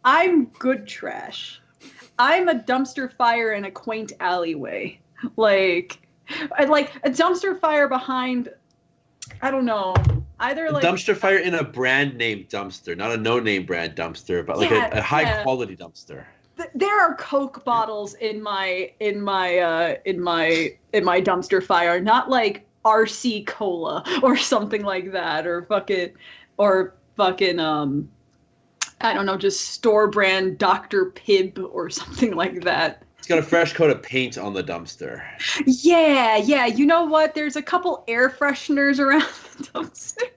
I'm good trash. I'm a dumpster fire in a quaint alleyway. Like a dumpster fire behind, I don't know, either a like dumpster fire in a brand name dumpster, not a no-name brand dumpster, but like a high-quality dumpster. There are Coke bottles in my dumpster fire, not like RC Cola or something like that, or fucking I don't know, just store brand Dr. Pibb or something like that. It's got a fresh coat of paint on the dumpster. Yeah. You know what? There's a couple air fresheners around the dumpster.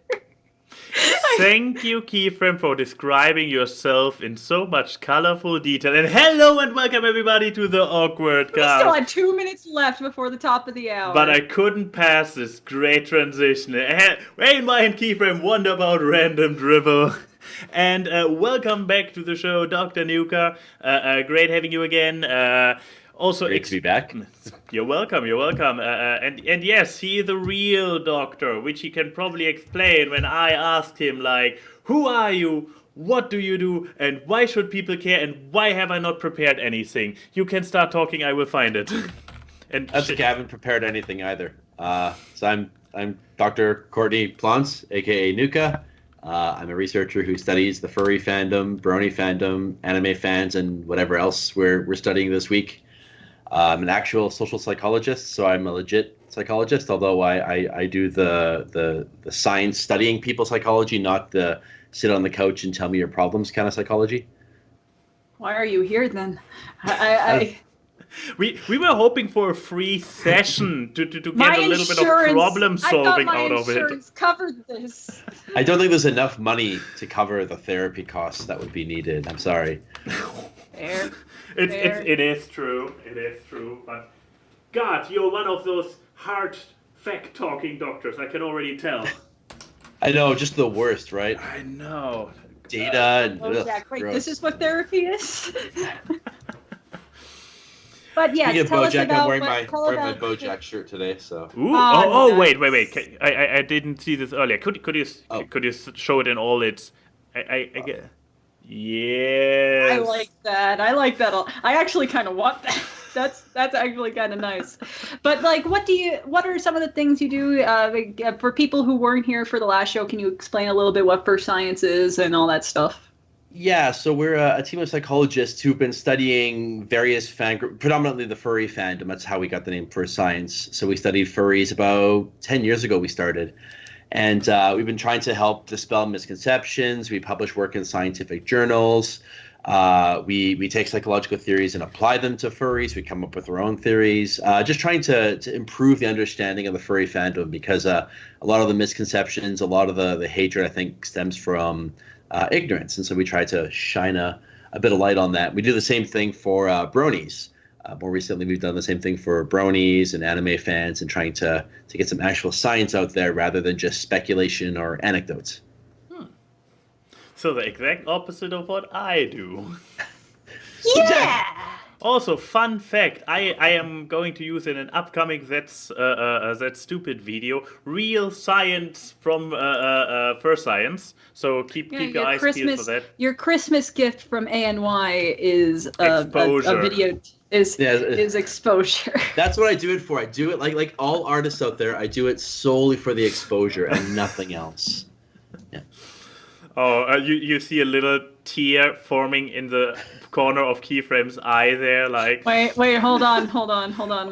Thank you, Keyframe, for describing yourself in so much colorful detail. And hello and welcome everybody to the AWKWARDCast. We still had 2 minutes left before the top of the hour. But I couldn't pass this great transition. Rainbow and Keyframe wonder about random dribble. And welcome back to the show, Dr. Nuka. Great having you again. Also, great to be back. You're welcome. And yes, he is the real doctor, which he can probably explain when I asked him, like, who are you? What do you do? And why should people care? And why have I not prepared anything? You can start talking. I will find it. And that's okay. I haven't prepared anything either. So I'm Dr. Courtney Plants, aka Nuka. I'm a researcher who studies the furry fandom, brony fandom, anime fans, and whatever else we're studying this week. I'm an actual social psychologist, so I'm a legit psychologist, although I do the science studying people's psychology, not the sit on the couch and tell me your problems kind of psychology. Why are you here then? We were hoping for a free session to get a little bit of problem solving out of it. My insurance covered this. I don't think there's enough money to cover the therapy costs that would be needed. I'm sorry. Fair. It is true. But God, you're one of those hard fact talking doctors. I can already tell. I know, just the worst, right? I know. Data and wait, this is what therapy is. But yeah, speaking tell of BoJack, us about I'm wearing my BoJack shirt today. So. Ooh, nice. Wait! I didn't see this earlier. Could you show it in all its? I get. Yes. I like that. I actually kind of want that. That's actually kind of nice. But like, what are some of the things you do for people who weren't here for the last show? Can you explain a little bit what FurScience is and all that stuff? Yeah, so we're a team of psychologists who've been studying various fan groups, predominantly the furry fandom. That's how we got the name FurScience. So we studied furries about 10 years ago we started. And we've been trying to help dispel misconceptions. We publish work in scientific journals. We take psychological theories and apply them to furries. We come up with our own theories, just trying to improve the understanding of the furry fandom, because a lot of the misconceptions, a lot of the hatred, I think, stems from ignorance. And so we try to shine a bit of light on that. We do the same thing for bronies. More recently, we've done the same thing for bronies and anime fans, and trying to get some actual science out there rather than just speculation or anecdotes. So the exact opposite of what I do. Yeah! Also, fun fact, I am going to use in an upcoming That's Stupid video, real science from FurScience. So keep your eyes peeled for that. Your Christmas gift from ANY is a video. Is exposure. That's what I do it for. I do it like all artists out there. I do it solely for the exposure and nothing else. Yeah. Oh, you see a little tear forming in the corner of Keyframe's eye there, like. Wait, hold on.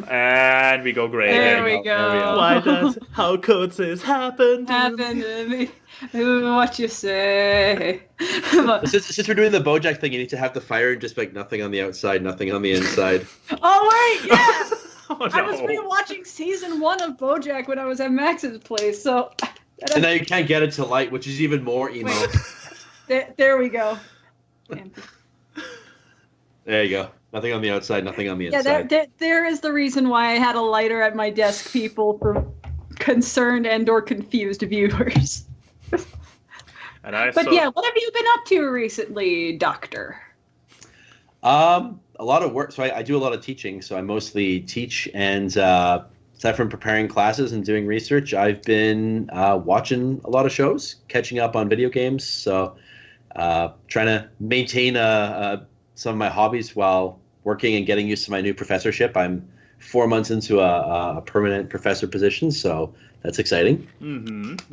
And we go gray. There we go. How could this happen to me? What you say? Since we're doing the BoJack thing, you need to have the fire and just like nothing on the outside, nothing on the inside. Oh wait, yeah. Oh, no. I was rewatching season 1 of BoJack when I was at Max's place, so. And now you can't get it to light, which is even more emo. There we go. There you go. Nothing on the outside, nothing on the inside. Yeah, there is the reason why I had a lighter at my desk, people, for concerned and or confused viewers. What have you been up to recently, Doctor? A lot of work. So I do a lot of teaching. So I mostly teach, and aside from preparing classes and doing research, I've been watching a lot of shows, catching up on video games. So trying to maintain some of my hobbies while working and getting used to my new professorship. I'm 4 months into a permanent professor position, so that's exciting.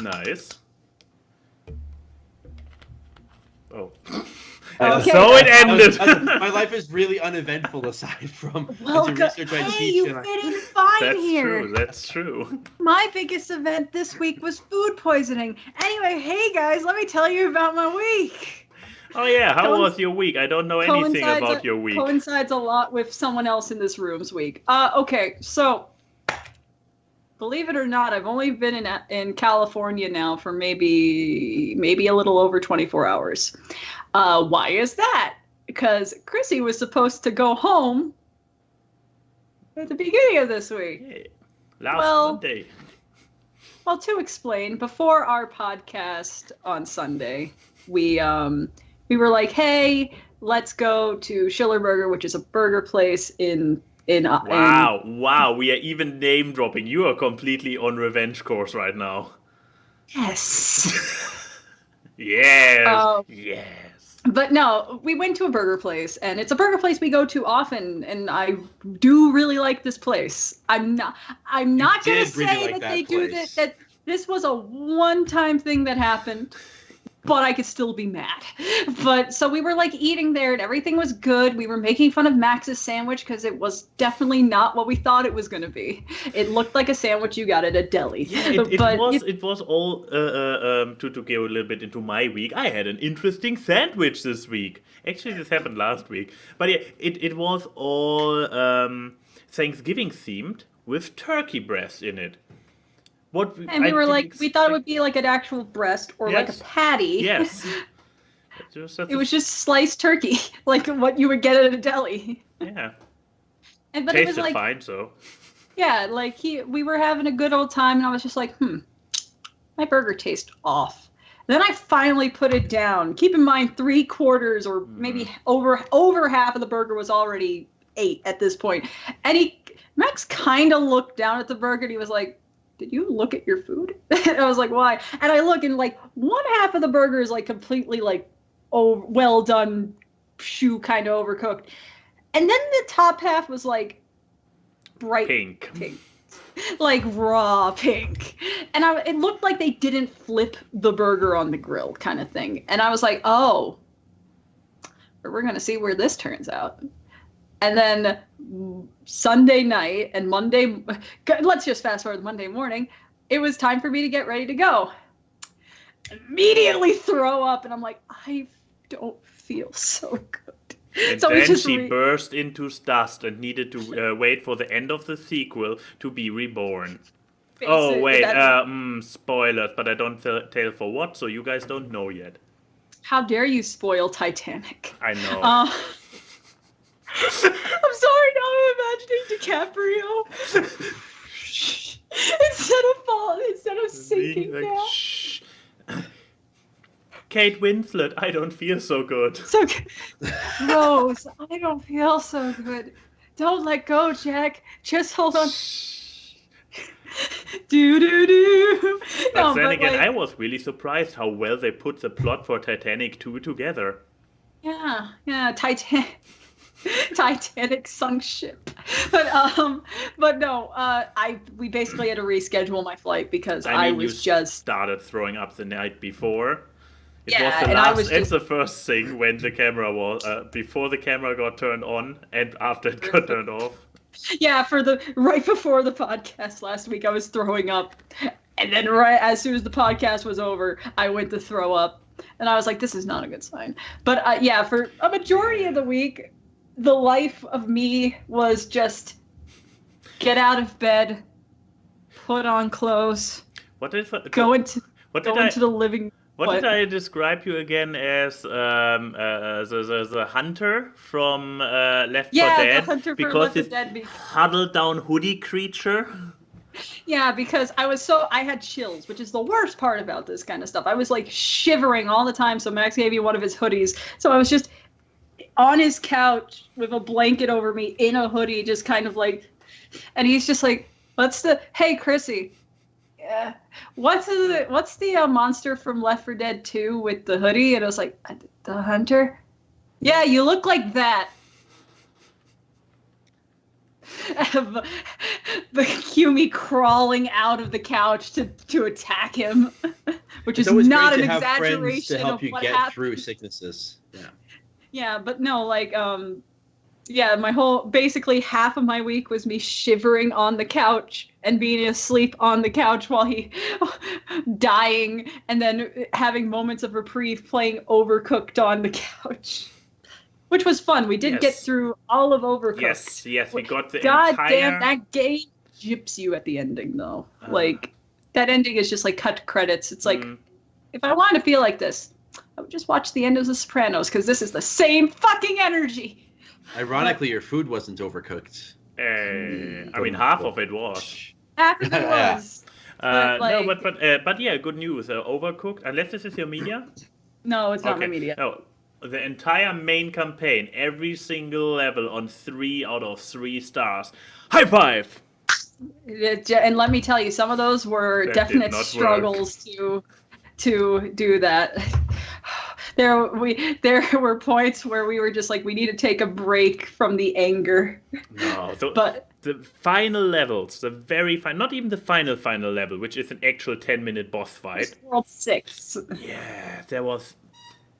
Nice. Oh. Okay, So it ended. My life is really uneventful aside from Well, the research I teach. you fit in fine That's here. true. That's true. My biggest event this week was food poisoning. Anyway, hey guys, let me tell you about my week. Oh yeah, how was your week? I don't know anything about your week. Coincides a lot with someone else in this room's week. Okay, so believe it or not, I've only been in California now for maybe a little over 24 hours. Why is that? Because Chrissy was supposed to go home at the beginning of this week. Yeah. Last Monday. Well, to explain, before our podcast on Sunday, we were like, hey, let's go to Schiller Burger, which is a burger place in Wow, we are even name dropping. You are completely on revenge course right now. Yes. Yes. Yes. But no, we went to a burger place, and it's a burger place we go to often, and I do really like this place. I'm not gonna say really like that they do place. that this was a one-time thing that happened, but I could still be mad. But so we were like eating there, and everything was good. We were making fun of Max's sandwich because it was definitely not what we thought it was going to be. It looked like a sandwich you got at a deli. Yeah, it was all to go a little bit into my week. I had an interesting sandwich this week. Actually, this happened last week. But yeah, it was all Thanksgiving themed with turkey breast in it. And we were like, we thought it would be like an actual breast or like a patty. Yes. It was just sliced turkey, like what you would get at a deli. Yeah. But tasted it was like fine, so. Yeah, like we were having a good old time, and I was just like, my burger tastes off. Then I finally put it down. Keep in mind, 3/4 or maybe over half of the burger was already ate at this point. And Max kind of looked down at the burger, and he was like, did you look at your food? And I was like, why? And I look, and like one half of the burger is like completely like well done, shoe kind of overcooked, and then the top half was like bright pink, like raw pink, and it looked like they didn't flip the burger on the grill kind of thing. And I was like, oh, we're gonna see where this turns out. And then Sunday night and Monday, let's just fast forward to Monday morning, it was time for me to get ready to go. Immediately throw up, and I'm like, I don't feel so good. And so then she burst into dust and needed to wait for the end of the sequel to be reborn. Oh, wait, spoilers, but I don't tell for what, so you guys don't know yet. How dare you spoil Titanic? I know. I'm sorry, now I'm imagining DiCaprio instead of sinking down. Shh. Kate Winslet, I don't feel so good. So Rose, I don't feel so good. Don't let go, Jack. Just hold on. Do. But then again, I was really surprised how well they put the plot for Titanic 2 together. Yeah, Titanic sunk ship. But no, we basically had to reschedule my flight because I was just started throwing up the night before. It's the first thing when the camera was before the camera got turned on and after it got turned off. Yeah, right before the podcast last week, I was throwing up, and then right as soon as the podcast was over, I went to throw up, and I was like, "This is not a good sign." But yeah, for a majority of the week, the life of me was just get out of bed, put on clothes, go into the living. What did I describe you again as the hunter from Left 4 Dead? The hunter because from Left 4 this Dead. huddled down hoodie creature. Yeah, because I had chills, which is the worst part about this kind of stuff. I was like shivering all the time, so Max gave me one of his hoodies. So I was just on his couch with a blanket over me in a hoodie, just kind of like, and he's just like, hey, Chrissy, what's the monster from Left 4 Dead 2 with the hoodie? And I was like, the hunter? Yeah, you look like that. The Kumi crawling out of the couch to attack him, which is not an exaggeration to help of you what get happened. through sicknesses. Yeah. Yeah, but no, like, yeah, basically half of my week was me shivering on the couch and being asleep on the couch while he dying, and then having moments of reprieve playing Overcooked on the couch. Which was fun. We did get through all of Overcooked. Yes, we got the God entire... damn, that game gyps you at the ending, though. Like, that ending is just like cut credits. It's like, if I wanted to feel like this, I would just watch the end of The Sopranos, because this is the same fucking energy. Ironically, your food wasn't overcooked. I mean, half of it was. Half of it was. But yeah, good news. Overcooked, unless this is your media? No, it's not my media. No. The entire main campaign, every single level on 3 out of 3 stars. High five! And let me tell you, some of those were definite struggles to do that. There were points where we were just like, we need to take a break from the anger. No, but the final levels, the very final, not even the final level, which is an actual 10-minute boss fight. World 6. Yeah, there was...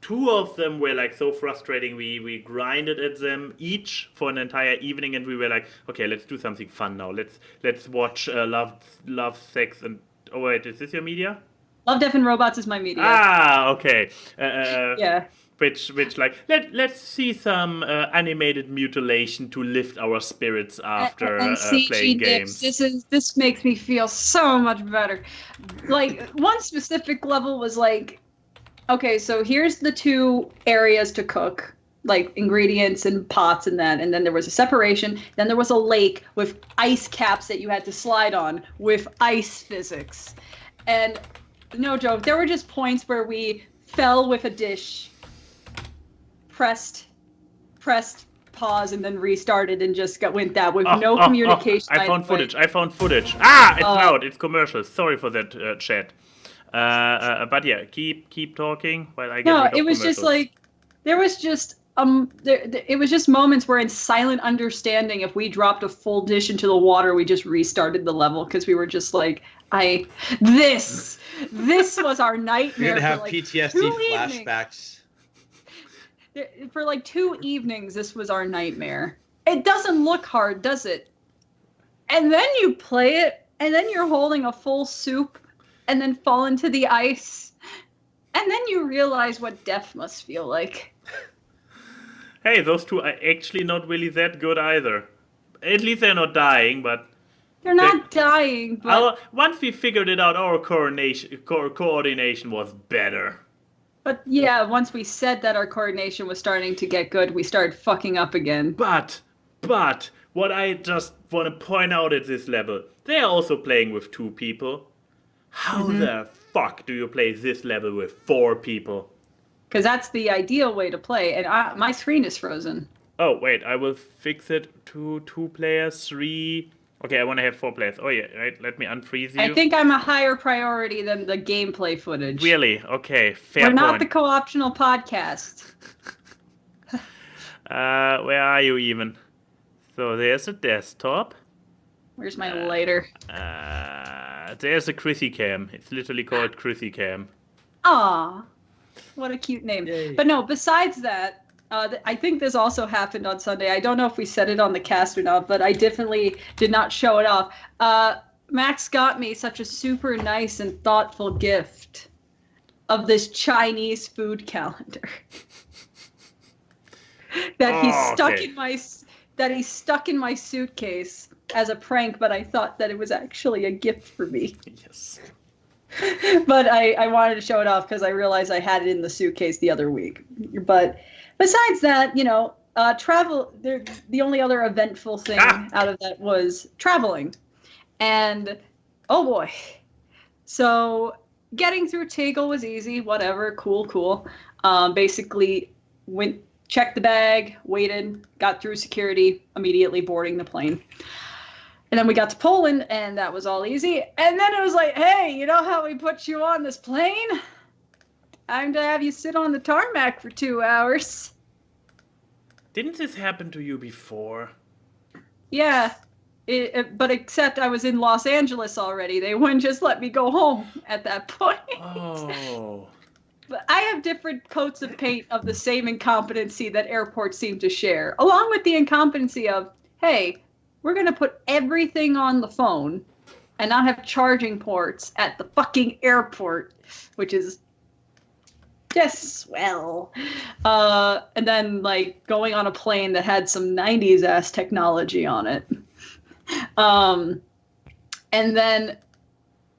2 of them were like so frustrating. We grinded at them each for an entire evening, and we were like, okay, let's do something fun now. Let's watch Love, Sex, and oh wait, is this your media? Love, Death, and Robots is my media. Ah, okay. Yeah. Which like let's see some animated mutilation to lift our spirits after playing games. This makes me feel so much better. Like, one specific level was like, okay, so here's the 2 areas to cook, like ingredients and pots and that, and then there was a separation, then there was a lake with ice caps that you had to slide on with ice physics. And no joke, there were just points where we fell with a dish, pressed pause, and then restarted and just went that with no communication. I found footage. Ah, it's loud, it's commercial. Sorry for that, chat. But yeah, keep talking while I get rid of it was just like, there was just it was just moments where in silent understanding, if we dropped a full dish into the water, we just restarted the level, because we were just like, this was our nightmare. You're gonna have for like PTSD flashbacks. For like 2 evenings, this was our nightmare. It doesn't look hard, does it? And then you play it, and then you're holding a full soup and then fall into the ice, and then you realize what death must feel like. Hey, those 2 are actually not really that good either. At least they're not dying, but... They're not dying, but... Once we figured it out, our coordination was better. But yeah, once we said that our coordination was starting to get good, we started fucking up again. But, what I just want to point out at this level, they're also playing with 2 people. How the fuck do you play this level with 4 people? Because that's the ideal way to play, and my screen is frozen. Oh, wait, I will fix it to 2 players, 3... Okay, I want to have 4 players. Oh yeah, right, let me unfreeze you. I think I'm a higher priority than the gameplay footage. Really? Okay, fair point. We're not the co-optional podcast. Where are you even? So there's a desktop. Where's my lighter? There's a Chrissy Cam. It's literally called Chrissy Cam. Aw, what a cute name. Yay. But no, besides that, I think this also happened on Sunday. I don't know if we said it on the cast or not, but I definitely did not show it off. Max got me such a super nice and thoughtful gift of this Chinese food calendar that he stuck in my suitcase as a prank, but I thought that it was actually a gift for me. Yes. But I wanted to show it off because I realized I had it in the suitcase the other week. But besides that, travel, the only other eventful thing out of that was traveling. And, oh boy. So getting through Tegel was easy, whatever, cool. Basically checked the bag, waited, got through security, immediately boarding the plane. And then we got to Poland, and that was all easy. And then it was like, hey, you know how we put you on this plane? Time to have you sit on the tarmac for 2 hours. Didn't this happen to you before? Yeah, but except I was in Los Angeles already. They wouldn't just let me go home at that point. Oh. But I have different coats of paint of the same incompetency that airports seem to share, along with the incompetency of, hey, we're going to put everything on the phone and not have charging ports at the fucking airport, which is just swell. And then, like, going on a plane that had some 90s ass technology on it. And then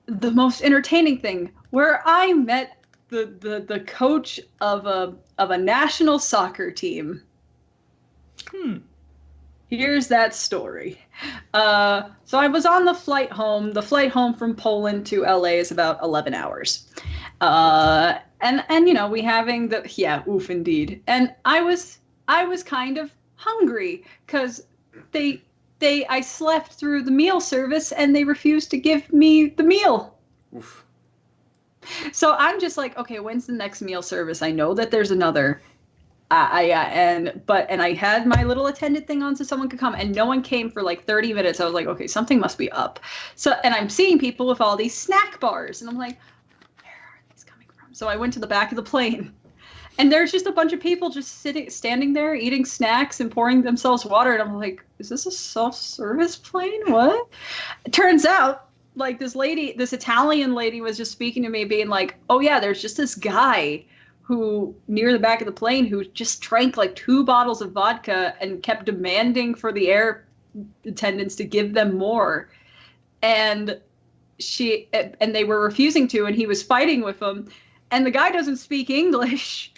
the most entertaining thing, where I met the coach of a national soccer team. Here's that story. So I was on the flight home. The flight home from Poland to LA is about 11 hours. And you know, we having oof indeed. And I was kind of hungry because I slept through the meal service and they refused to give me the meal. Oof. So I'm just like, okay, when's the next meal service? I know that there's another. And I had my little attendant thing on so someone could come, and no one came for like 30 minutes. I was like, okay, something must be up. So, and I'm seeing people with all these snack bars, and I'm like, where are these coming from? So I went to the back of the plane, and there's just a bunch of people just standing there eating snacks and pouring themselves water, and I'm like, is this a self-service plane? What? It turns out, like, this Italian lady was just speaking to me, being like, oh yeah, there's just this guy who near the back of the plane who just drank like 2 bottles of vodka and kept demanding for the air attendants to give them more. And they were refusing to, and he was fighting with them. And the guy doesn't speak English.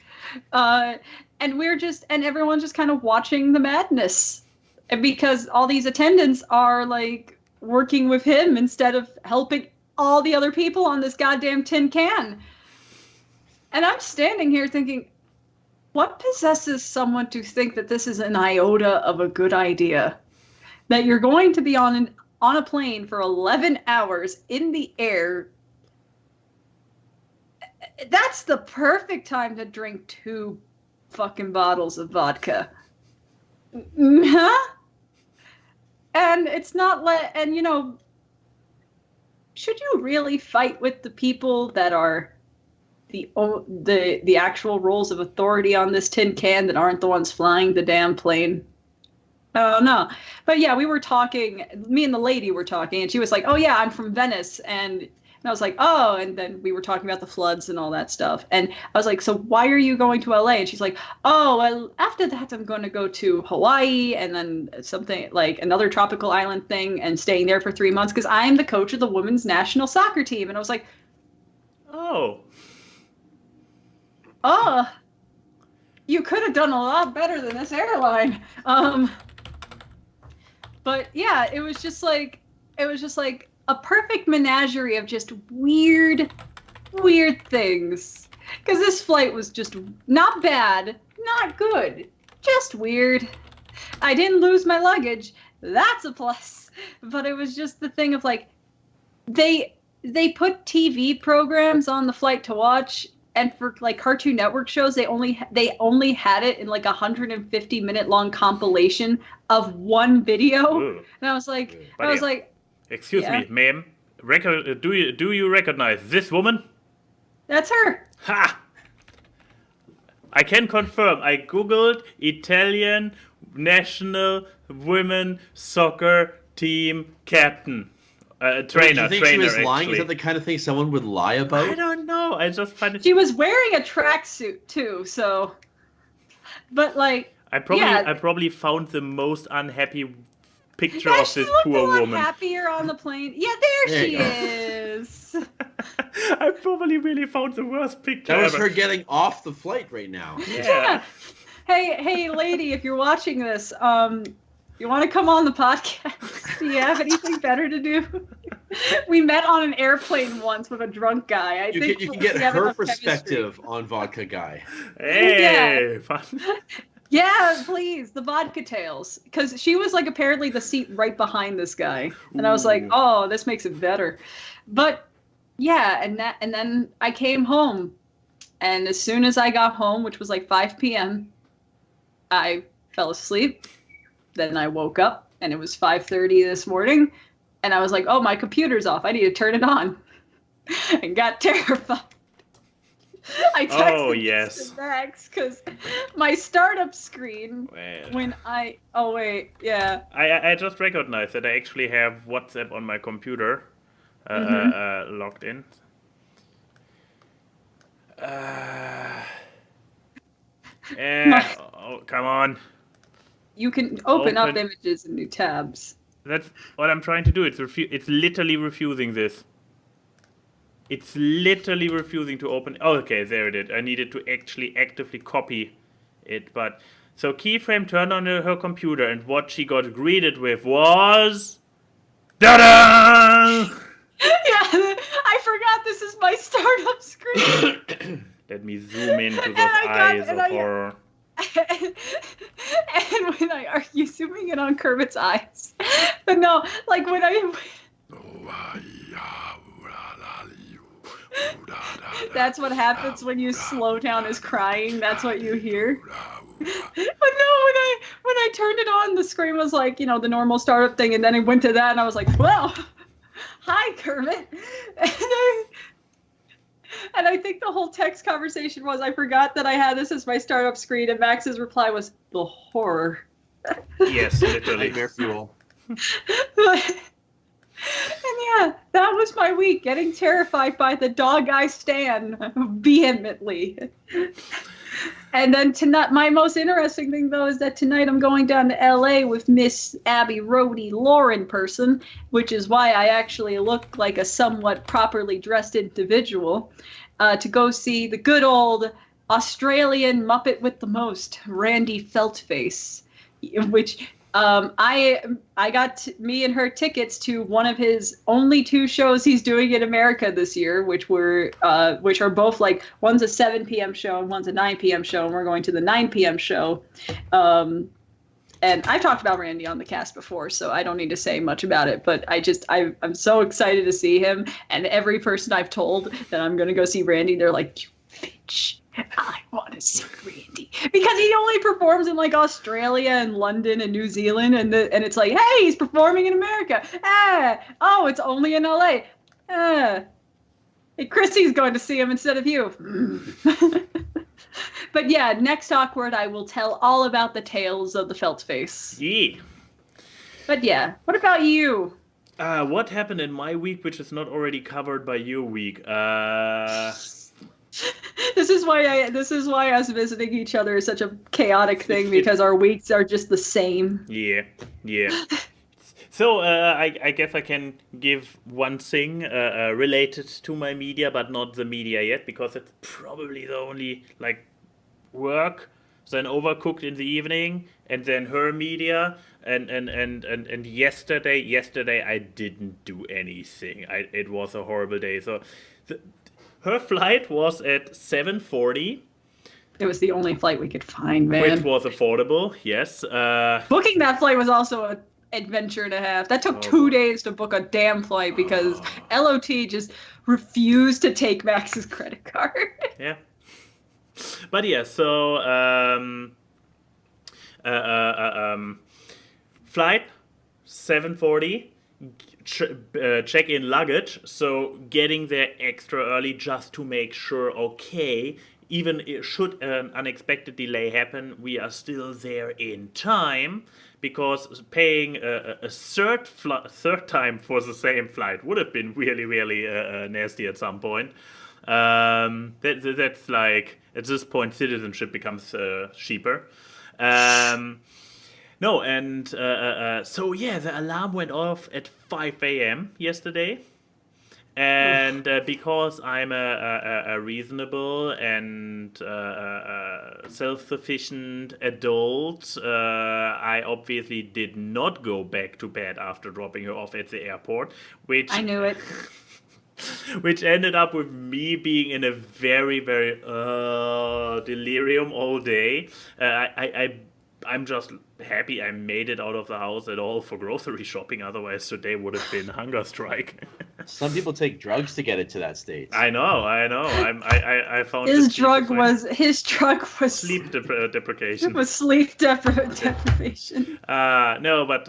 And everyone's just kind of watching the madness. And because all these attendants are like working with him instead of helping all the other people on this goddamn tin can. And I'm standing here thinking, what possesses someone to think that this is an iota of a good idea? That you're going to be on a plane for 11 hours in the air. That's the perfect time to drink 2 fucking bottles of vodka. Huh? And it's not and you know, should you really fight with the people that are the actual roles of authority on this tin can that aren't the ones flying the damn plane? Oh no. But yeah, we were talking, me and the lady were talking, and she was like, oh yeah, I'm from Venice. And I was like, oh, and then we were talking about the floods and all that stuff. And I was like, so why are you going to LA? And she's like, oh, well, after that, I'm going to go to Hawaii and then something like another tropical island thing and staying there for 3 months because I am the coach of the women's national soccer team. And I was like, oh, you could have done a lot better than this airline. But yeah, it was just like a perfect menagerie of just weird things. Because this flight was just not bad, not good, just weird. I didn't lose my luggage. That's a plus. But it was just the thing of like, they put TV programs on the flight to watch, and for like Cartoon Network shows, they only had it in like 150-minute long compilation of one video. Ooh. And I was like, excuse me, ma'am. Do you recognize this woman? That's her. Ha! I can confirm. I googled Italian national women soccer team captain. Trainer. Do you think she was lying? Is that the kind of thing someone would lie about? I don't know. I just find it. She was wearing a tracksuit too, so. But like. I probably found the most unhappy picture of this poor woman. Happier on the plane. Yeah, there she is. I probably really found the worst picture. That was her getting off the flight right now. Yeah. Hey, lady, if you're watching this, you want to come on the podcast? Do you have anything better to do? We met on an airplane once with a drunk guy. I think you can get her perspective on Vodka Guy. Hey, fun. Yeah, please, the vodka tails. Because she was like apparently the seat right behind this guy. And I was like, Ooh. oh, this makes it better. But yeah, and then I came home. And as soon as I got home, which was like 5 p.m., I fell asleep. Then I woke up and it was 5:30 this morning. And I was like, oh, my computer's off. I need to turn it on. And got terrified. I texted Max because my startup screen I just recognized that I actually have WhatsApp on my computer logged in. Come on. You can open up images in new tabs. That's what I'm trying to do. It's literally refusing this. It's literally refusing to open. Oh, okay, there it is. I needed to actually actively copy it. But so Keyframe turned on her computer, and what she got greeted with was, ta-da! Yeah, I forgot this is my startup screen. Let me zoom into those eyes of horror. And when are you zooming in on Kermit's eyes? But no, like when I. That's what happens when you slow down his crying. That's what you hear. But no, when I turned it on, the screen was like, the normal startup thing, and then it went to that, and I was like, well, hi, Kermit. And I think the whole text conversation was, I forgot that I had this as my startup screen, and Max's reply was, the horror. Yes, literally. Nightmare fuel. And yeah, that was my week, getting terrified by the dog I stan vehemently. And then tonight, my most interesting thing, though, is that tonight I'm going down to LA with Miss Abby Rhodey Lauren person, which is why I actually look like a somewhat properly dressed individual, to go see the good old Australian Muppet with the most, Randy Feltface, which... I got me and her tickets to one of his only 2 shows he's doing in America this year, which are both like, one's a 7 p.m. show and one's a 9 p.m. show, and we're going to the 9 p.m. show. And I've talked about Randy on the cast before, so I don't need to say much about it, but I'm so excited to see him, and every person I've told that I'm going to go see Randy, they're like, you bitch. I want to see Randy because he only performs in like Australia and London and New Zealand, and it's like, hey, he's performing in America. Oh, it's only in LA. Hey, Chrissy's going to see him instead of you. But yeah, next Awkward, I will tell all about the tales of the Feltface. Yeah. But yeah, what about you? What happened in my week, which is not already covered by your week? This is why us visiting each other is such a chaotic thing, because our weeks are just the same. Yeah. So I guess I can give one thing related to my media, but not the media yet, because it's probably the only like work, then Overcooked in the evening, and then her media, and yesterday I didn't do anything. It was a horrible day. So. Her flight was at 7:40. It was the only flight we could find, man. Which was affordable, yes. Booking that flight was also an adventure and a half. That took 2 days to book a damn flight because LOT just refused to take Max's credit card. Yeah. But yeah, so flight 7:40. Check-in luggage, so getting there extra early just to make sure, okay, even should an unexpected delay happen, we are still there in time, because paying a third time for the same flight would have been really, really nasty at some point. That's like, at this point, citizenship becomes cheaper. No, and so yeah, the alarm went off at 5 a.m. yesterday, and because I'm a reasonable and self-sufficient adult, I obviously did not go back to bed after dropping her off at the airport, which... I knew it. which ended up with me being in a very, very delirium all day. I'm just happy I made it out of the house at all for grocery shopping. Otherwise, today would have been hunger strike. Some people take drugs to get into that state. I know. I found His it drug was sleep deprivation. It was sleep deprivation. No, but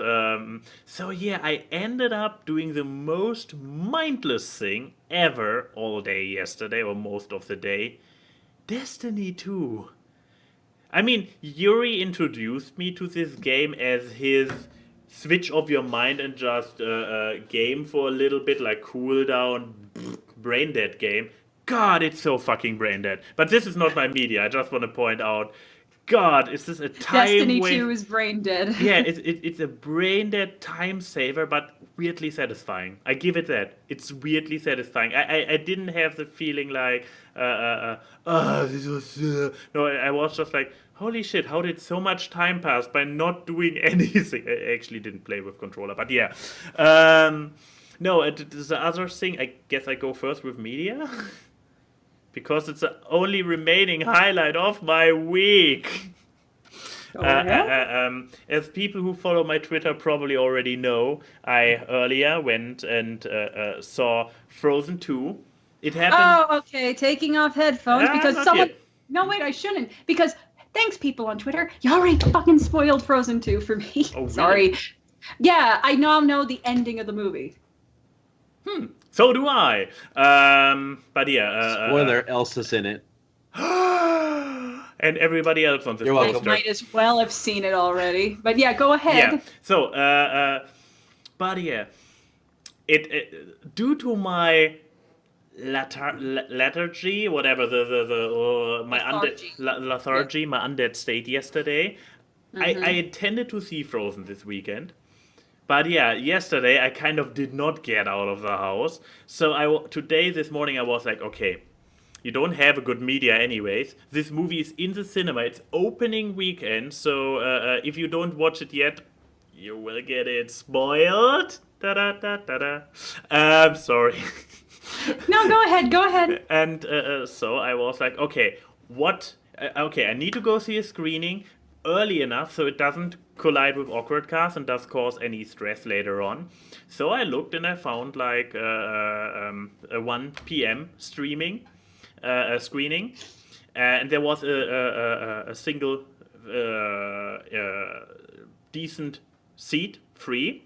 so yeah, I ended up doing the most mindless thing ever all day yesterday, or most of the day. Destiny 2. I mean, Yuri introduced me to this game as his switch off your mind and just game for a little bit, like cool down, brain dead game. God, it's so fucking brain dead. But this is not my media. I just want to point out, God, is this a time Destiny 2 is brain dead. Yeah, it's a brain dead time saver, but weirdly satisfying. I give it that. It's weirdly satisfying. I didn't have the feeling like, this was... No, I was just like, holy shit, how did so much time pass by not doing anything? I actually didn't play with controller, but yeah. No, the other thing, I guess I go first with media. Because it's the only remaining highlight of my week. As people who follow my Twitter probably already know, I earlier went and saw Frozen 2. It happened... Oh, okay, taking off headphones because someone... Yet. No, wait, I shouldn't. Because... Thanks, people on Twitter. You already fucking spoiled Frozen 2 for me. Oh, really? Sorry. Yeah, I now know the ending of the movie. So do I. But yeah. Spoiler, Elsa's in it. And everybody else on this You're welcome. poster. I might as well have seen it already. But yeah, go ahead. Yeah. So, but yeah. It due to my lethargy, whatever my lethargy, my undead state yesterday. I intended to see Frozen this weekend, but yeah, yesterday I kind of did not get out of the house. So this morning I was like, okay, you don't have a good media anyways. This movie is in the cinema. It's opening weekend, so if you don't watch it yet, you will get it spoiled. Sorry. No, go ahead. And so I was like, okay, I need to go see a screening early enough so it doesn't collide with AWKWARDCast and does cause any stress later on. So I looked and I found like a 1 p.m. screening, and there was a single decent seat free.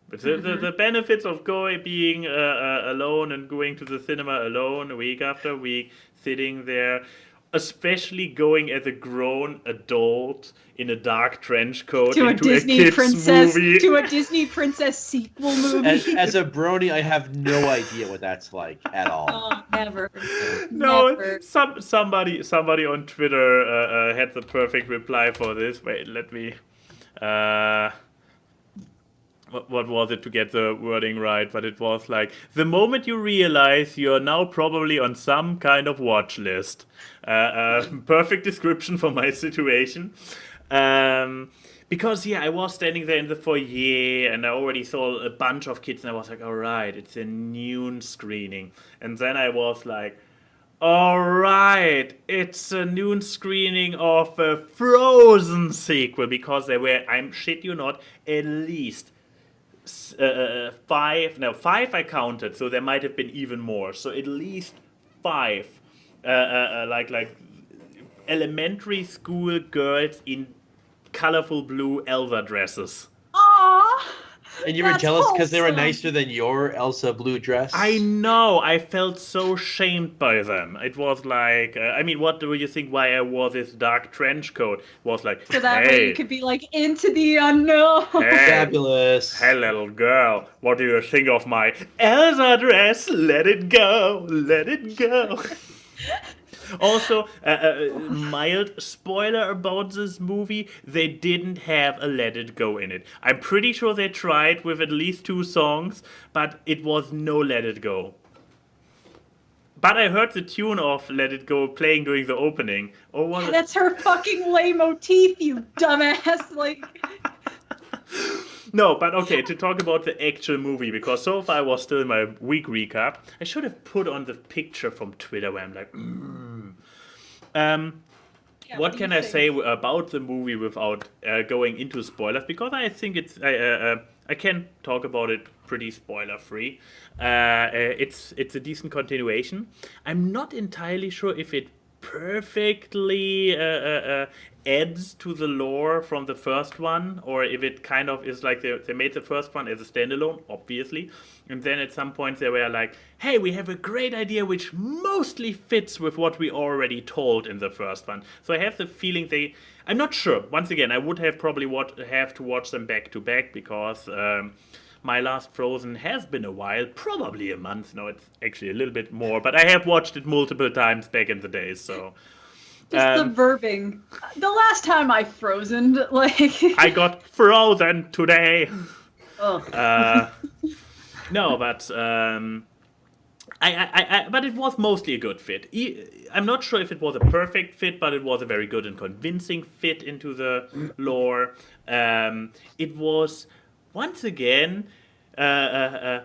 The benefits of being alone and going to the cinema alone week after week, sitting there, especially going as a grown adult in a dark trench coat to into a Disney princess movie. To a Disney princess sequel movie. As a brony, I have no idea what that's like at all. Oh, never. No, Never. somebody on Twitter had the perfect reply for this. Wait, let me. What was it to get the wording right? But it was like, the moment you realize you're now probably on some kind of watch list. Perfect description for my situation. Because, yeah, I was standing there in the foyer and I already saw a bunch of kids and I was like, all right, it's a noon screening. And then I was like, all right, it's a noon screening of a Frozen sequel. Because there were, I shit you not, at least... five I counted, so there might have been even more, so at least 5 like elementary school girls in colorful blue Elsa dresses. Aww. And you were jealous because they were wholesome. nicer than your Elsa blue dress? I know, I felt so shamed by them. It was like, what do you think why I wore this dark trench coat? It was like, So that way you could be like, into the unknown. hey, Fabulous. hey little girl, what do you think of my Elsa dress? Let it go, let it go. Also, mild spoiler about this movie, they didn't have a Let It Go in it. I'm pretty sure they tried with at least 2 songs, but it was no Let It Go. But I heard the tune of Let It Go playing during the opening. Or was it? That's her fucking leitmotif, you dumbass. Like, No, but okay, to talk about the actual movie, because so far I was still in my week recap. I should have put on the picture from Twitter where I'm like, Yeah, what do can you I think? say about the movie without going into spoilers? Because I think I can talk about it pretty spoiler free. It's a decent continuation. I'm not entirely sure if it perfectly adds to the lore from the first one, or if it kind of is like they made the first one as a standalone, obviously, and then at some point they were like, hey, we have a great idea which mostly fits with what we already told in the first one. So I have the feeling I'm not sure. Once again, I would have probably have to watch them back to back, because my last Frozen has been a while, probably a month. No, it's actually a little bit more, but I have watched it multiple times back in the days, so... Just the verbing. The last time I frozen, like... I got frozen today. Ugh. No, but but it was mostly a good fit. I'm not sure if it was a perfect fit, but it was a very good and convincing fit into the lore. It was once again. I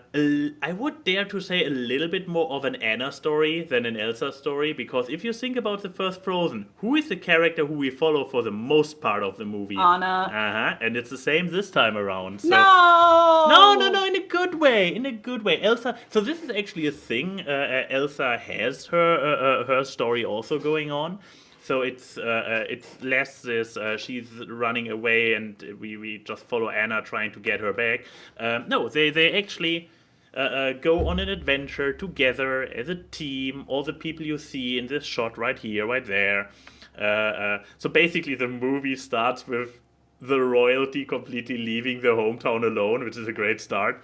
would dare to say a little bit more of an Anna story than an Elsa story, because if you think about the first Frozen, who is the character who we follow for the most part of the movie? Anna. And it's the same this time around. So. No! No, in a good way, Elsa. So this is actually a thing. Elsa has her story also going on. So it's less this she's running away and we just follow Anna trying to get her back. No, they actually go on an adventure together as a team. All the people you see in this shot right here, right there. So basically the movie starts with the royalty completely leaving their hometown alone, which is a great start.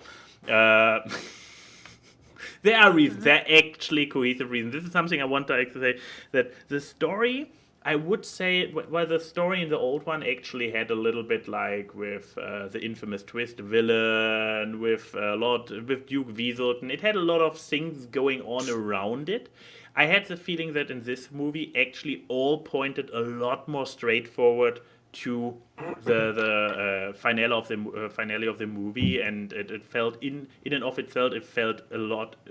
There are reasons. There are actually cohesive reasons. This is something I want to actually say, that the story, I would say, well, the story in the old one actually had a little bit like with the infamous twist villain, with Duke Wieselton. It had a lot of things going on around it. I had the feeling that in this movie, actually all pointed a lot more straightforward to the finale of the movie, and it felt in and of itself, it felt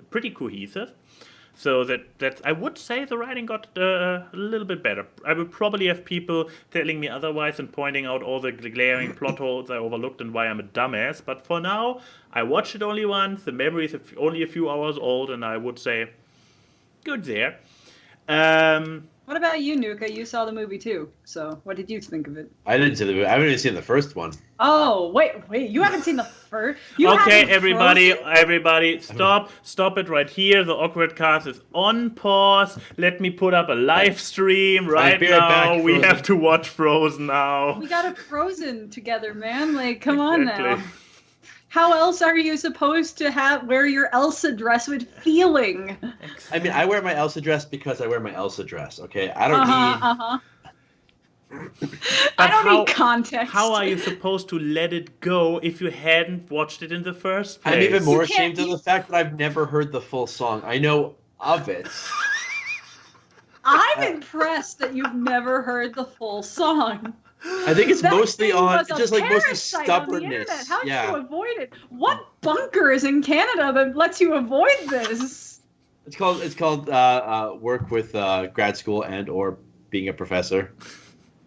pretty cohesive. So that I would say the writing got a little bit better. I would probably have people telling me otherwise and pointing out all the glaring plot holes I overlooked and why I'm a dumbass. But for now, I watched it only once. The memory is only a few hours old, and I would say good there. What about you, Nuka? You saw the movie too. So what did you think of it? I didn't see the movie. I haven't even seen the first one. Oh, wait. You haven't seen the first? Okay, everybody, stop it right here. The AWKWARDCast is on pause. Let me put up a live stream right now. We have to watch Frozen now. We got a Frozen together, man. Like, come on now. How else are you supposed to wear your Elsa dress with feeling? I mean, I wear my Elsa dress because I wear my Elsa dress, okay? I don't need... I don't need context. How are you supposed to let it go if you hadn't watched it in the first place? I'm even more ashamed of the fact that I've never heard the full song. I know of it. I'm impressed that you've never heard the full song. I think it's mostly on, just like mostly stubbornness. How do you avoid it? What bunker is in Canada that lets you avoid this? It's called work with grad school and or being a professor.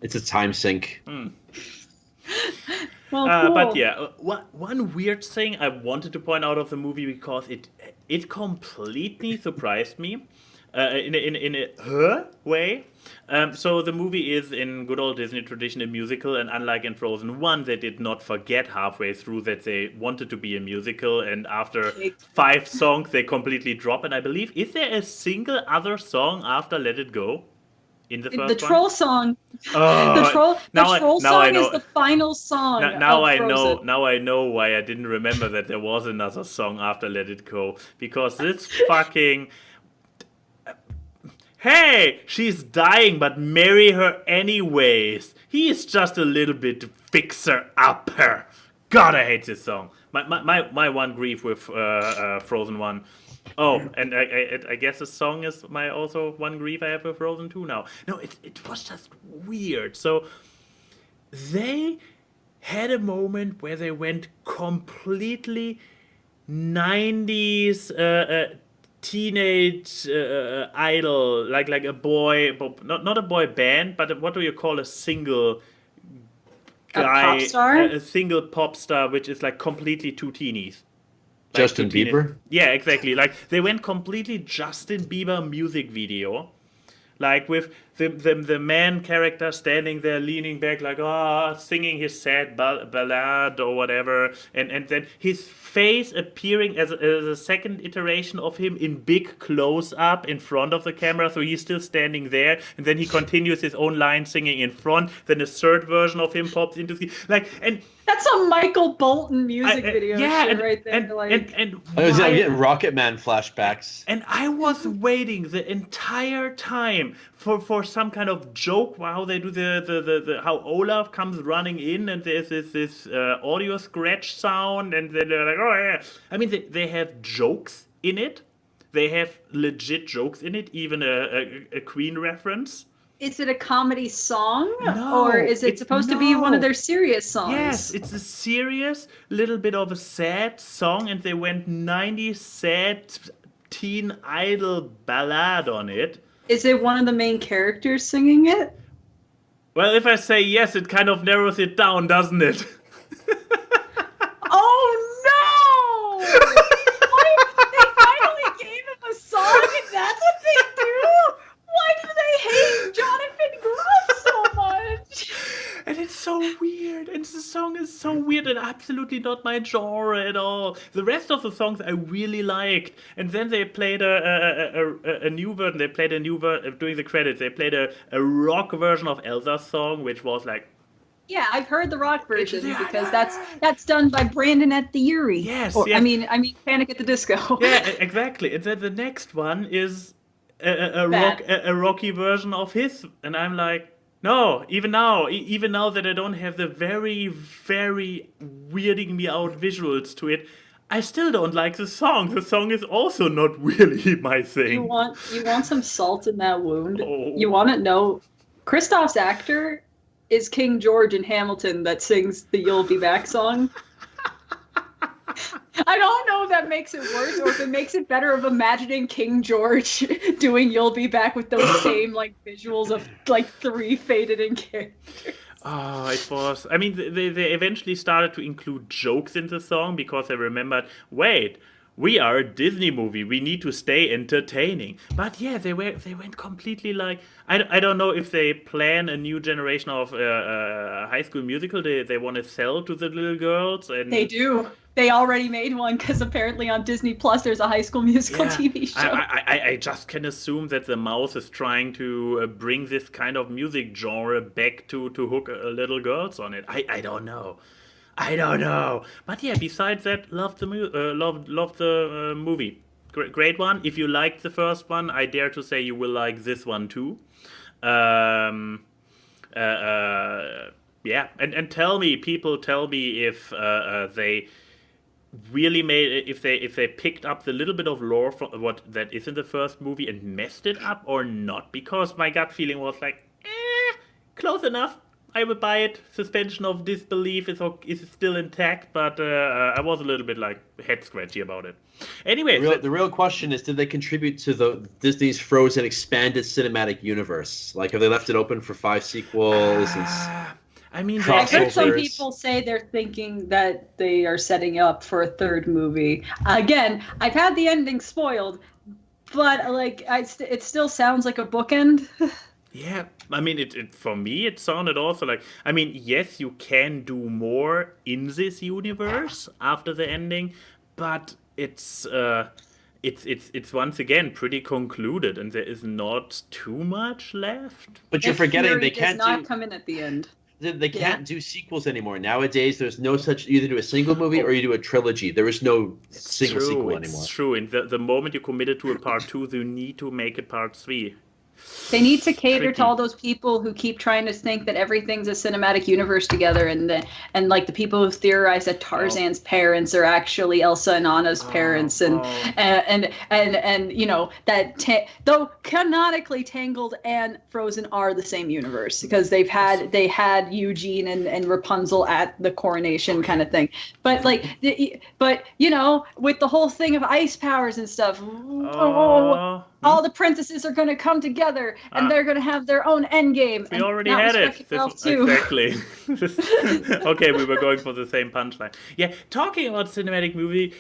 It's a time sink. Well, cool. But yeah, one weird thing I wanted to point out of the movie, because it completely surprised me in a way. So the movie is, in good old Disney tradition, a musical, and unlike in Frozen 1, they did not forget halfway through that they wanted to be a musical, and after 5 songs they completely drop. And I believe, is there a single other song after Let It Go in the first one? The troll song. The troll song is the final song. Now I know why I didn't remember that there was another song after Let It Go, because this fucking... Hey, she's dying, but marry her anyways. He is just a little bit fixer-upper. God, I hate this song. My one grief with Frozen 1. Oh, and I guess the song is my also one grief I have with Frozen 2 now. No, it was just weird. So they had a moment where they went completely 90s teenage idol, like a boy, not a boy band, but what do you call a single guy, pop star? a single pop star, which is like completely two teenies. Like Justin Bieber? Yeah, exactly. Like they went completely Justin Bieber music video. Like with the man character standing there leaning back like singing his sad ballad or whatever, and then his face appearing as a second iteration of him in big close up in front of the camera, so he's still standing there, and then he continues his own line singing in front, then a third version of him pops into the and that's a Michael Bolton music video shit right there. I'm getting Rocket Man flashbacks. And I was waiting the entire time for some kind of joke. How they do the how Olaf comes running in and there's this audio scratch sound and then they're like, oh yeah. I mean they have jokes in it. They have legit jokes in it. Even a Queen reference. Is it a comedy song? No, or is it supposed to be one of their serious songs? Yes, it's a serious, little bit of a sad song, and they went 90s sad teen idol ballad on it. Is it one of the main characters singing it? Well, if I say yes, it kind of narrows it down, doesn't it? Oh no! They finally gave him a song and that's what they do? Why do they hate Jonathan Groff so much? And it's so weird. And the song is so weird and absolutely not my genre at all. The rest of the songs I really liked. And then they played a new version. They played a new version during the credits. They played a rock version of Elsa's song, which was like. Yeah, I've heard the rock version because that's done by Brandon at the Erie. Yes, or, yes. I mean Panic at the Disco. Yeah, exactly. And then the next one is a rocky version of his, and I'm like, no, even now that I don't have the very, very weirding me out visuals to it, I still don't like the song. The song is also not really my thing. You want some salt in that wound? Oh. You want to know Kristoff's actor is King George in Hamilton that sings the You'll Be Back song. I don't know if that makes it worse or if it makes it better of imagining King George doing You'll Be Back with those same like visuals of like 3 faded in characters. Oh, it was. I mean, they eventually started to include jokes in the song because they remembered, wait, we are a Disney movie. We need to stay entertaining. But yeah, they went completely like I don't know if they plan a new generation of High School Musical. They want to sell to the little girls. And they do. They already made one because apparently on Disney Plus there's a High School Musical TV show. I just can assume that the mouse is trying to bring this kind of music genre back to hook little girls on it. I don't know. But yeah, besides that, loved the movie. Great one. If you liked the first one, I dare to say you will like this one too. Yeah, and tell me if they really made if they picked up the little bit of lore from what that is in the first movie and messed it up or not, because my gut feeling was like, close enough. I would buy it. Suspension of disbelief is still intact, but I was a little bit like head scratchy about it. Anyway, the real question is, did they contribute to the Disney's Frozen expanded cinematic universe? Like, have they left it open for 5 sequels? I mean, I've heard some people say they're thinking that they are setting up for a 3rd movie. Again, I've had the ending spoiled, but like, it still sounds like a bookend. Yeah, I mean, it for me, it sounded also like, I mean, yes, you can do more in this universe after the ending, but it's once again pretty concluded, and there is not too much left. But you're forgetting they can't does not come in at the end. They can't do sequels anymore. Nowadays, there's no such, you either do a single movie or you do a trilogy. There is no single sequel anymore. It's true. And the moment you committed to a part 2, you need to make it part 3. They need to cater to all those people who keep trying to think that everything's a cinematic universe together, and like the people who theorize that Tarzan's parents are actually Elsa and Anna's parents, and you know that though canonically Tangled and Frozen are the same universe because they had Eugene and Rapunzel at the coronation kind of thing, but you know, with the whole thing of ice powers and stuff, all the princesses are going to come together and they're going to have their own end game. We already had it. Exactly. Okay, we were going for the same punchline. Yeah, talking about cinematic movie,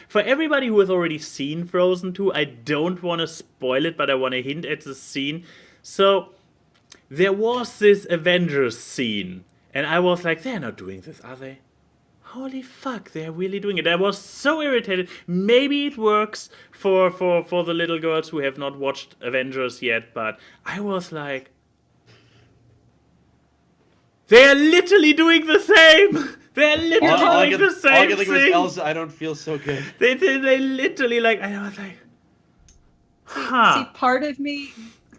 for everybody who has already seen Frozen 2, I don't want to spoil it, but I want to hint at the scene. So, there was this Avengers scene, and I was like, they're not doing this, are they? Holy fuck, they're really doing it. I was so irritated. Maybe it works for the little girls who have not watched Avengers yet, but I was like, they're literally doing the same. They're literally doing the same thing. Elsa, I don't feel so good. They literally like, I was like, See, part of me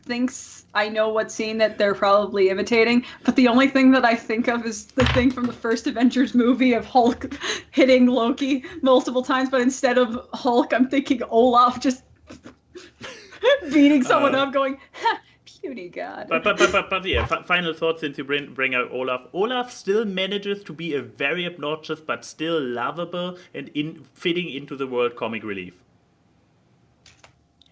thinks I know what scene that they're probably imitating, but the only thing that I think of is the thing from the first Avengers movie of Hulk hitting Loki multiple times, but instead of Hulk, I'm thinking Olaf just beating someone up, going, ha, puny god. But yeah, final thoughts since you bring out Olaf. Olaf still manages to be a very obnoxious, but still lovable and fitting into the world comic relief.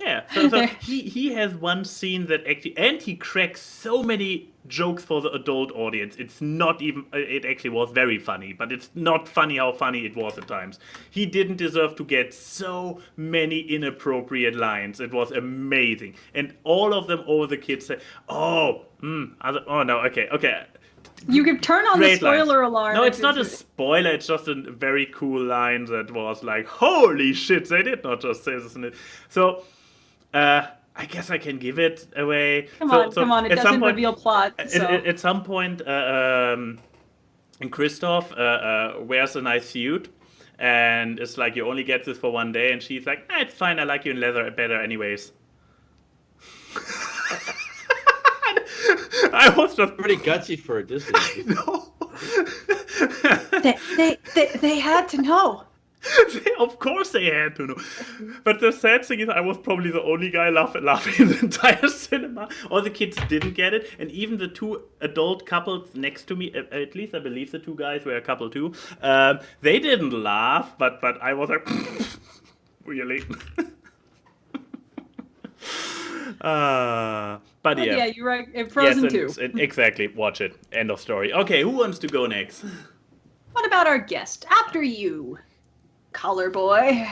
Yeah, so he has one scene that actually, and he cracks so many jokes for the adult audience. It's not even, it actually was very funny, but it's not funny how funny it was at times. He didn't deserve to get so many inappropriate lines. It was amazing. And all of them over the kids say, oh no, okay. You can turn on the spoiler alarm. No, it's not a spoiler. It's just a very cool line that was like, holy shit, they did not just say this in it. So, I guess I can give it away. Come on, it doesn't reveal plot. So. At some point, Christoph wears a nice suit, and it's like, you only get this for one day, and she's like, it's fine, I like you in leather better anyways. I was just pretty gutsy for a Disney. No. They had to know. Of course they had to know. But the sad thing is I was probably the only guy laughing in the entire cinema. All the kids didn't get it. And even the two adult couples next to me, at least I believe the two guys were a couple too, they didn't laugh. But I was like, really? But yeah, you're right. Frozen 2. Exactly. Watch it. End of story. Okay, who wants to go next? What about our guest? After you, Collar Boy.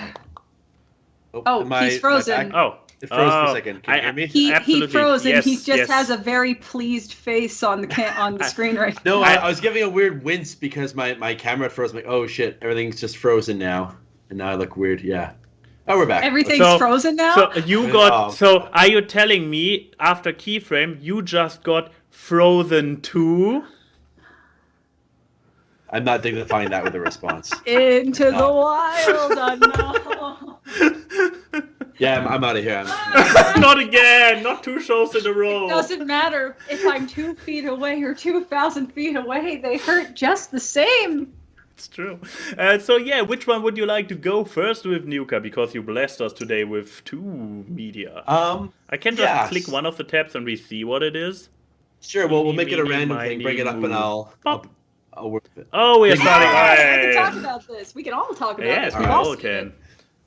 He's frozen. It froze for a second. Can you hear me? He froze, and yes, he just has a very pleased face on the screen right now. No, I was giving a weird wince because my camera froze. I'm like, oh shit, everything's just frozen now, and now I look weird. Yeah. Oh, we're back. Everything's frozen now? So you got. So are you telling me after Keyframe you just got Frozen 2? I'm not dignifying that with a response. Into the wild unknown. Yeah, I'm out of here. Not again. Not 2 shows in a row. It doesn't matter if I'm 2 feet away or 2,000 feet away. They hurt just the same. It's true. So yeah, which one would you like to go first with, Nuka? Because you blessed us today with 2 media. I can just click one of the tabs and we see what it is. Sure. Well, we'll make it a random thing. Bring it up and I'll work with it. Oh, we're starting. I can talk about this. We can all talk about this. We all can.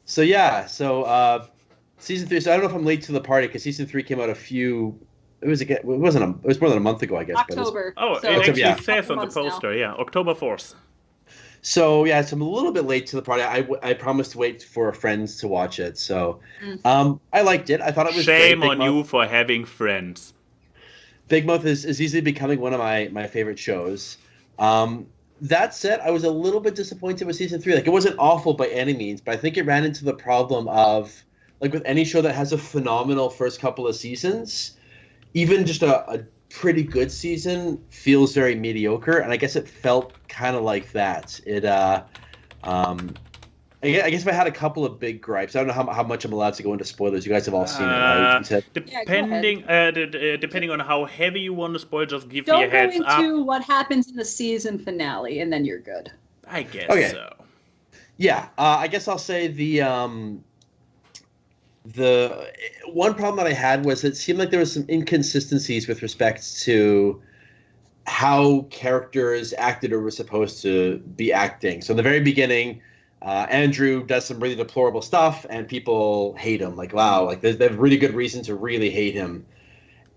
So season 3. So I don't know if I'm late to the party because season 3 came out It was more than a month ago, I guess. October. It actually says on the poster. Yeah, October 4th. So yeah, so I'm a little bit late to the party. I promised to wait for friends to watch it. So I liked it. I thought it was shame great. on you for having friends. Big Mouth is easily becoming one of my favorite shows. That said, I was a little bit disappointed with season 3. Like, it wasn't awful by any means, but I think it ran into the problem of, like with any show that has a phenomenal first couple of seasons, even just a pretty good season feels very mediocre, and I guess it felt kind of like that. It I guess if I had a couple of big gripes, I don't know how much I'm allowed to go into spoilers. You guys have all seen it, right? You said Depending on how heavy you want to spoil, just give me a Don't go heads up. into what happens in the season finale, and then you're good. I guess Okay. so. Yeah, I guess I'll say the one problem that I had was it seemed like there was some inconsistencies with respect to how characters acted or were supposed to be acting. So in the very beginning, Andrew does some really deplorable stuff, and people hate him. Like, wow, like they have really good reason to really hate him.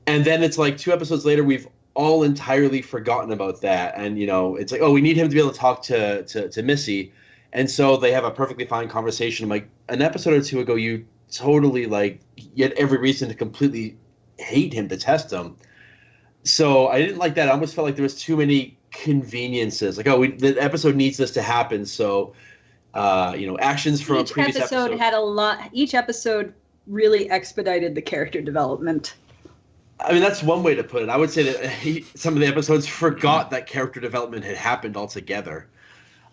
And then it's like 2 episodes later, we've all entirely forgotten about that, and it's like, oh, we need him to be able to talk to Missy, and so they have a perfectly fine conversation. Like an episode or 2 ago, you totally you had every reason to completely hate him, detest him. So I didn't like that. I almost felt like there was too many conveniences. Like, oh, the episode needs this to happen. So, actions from a previous episode had a lot. Each episode really expedited the character development. I mean, that's one way to put it. I would say that some of the episodes forgot that character development had happened altogether.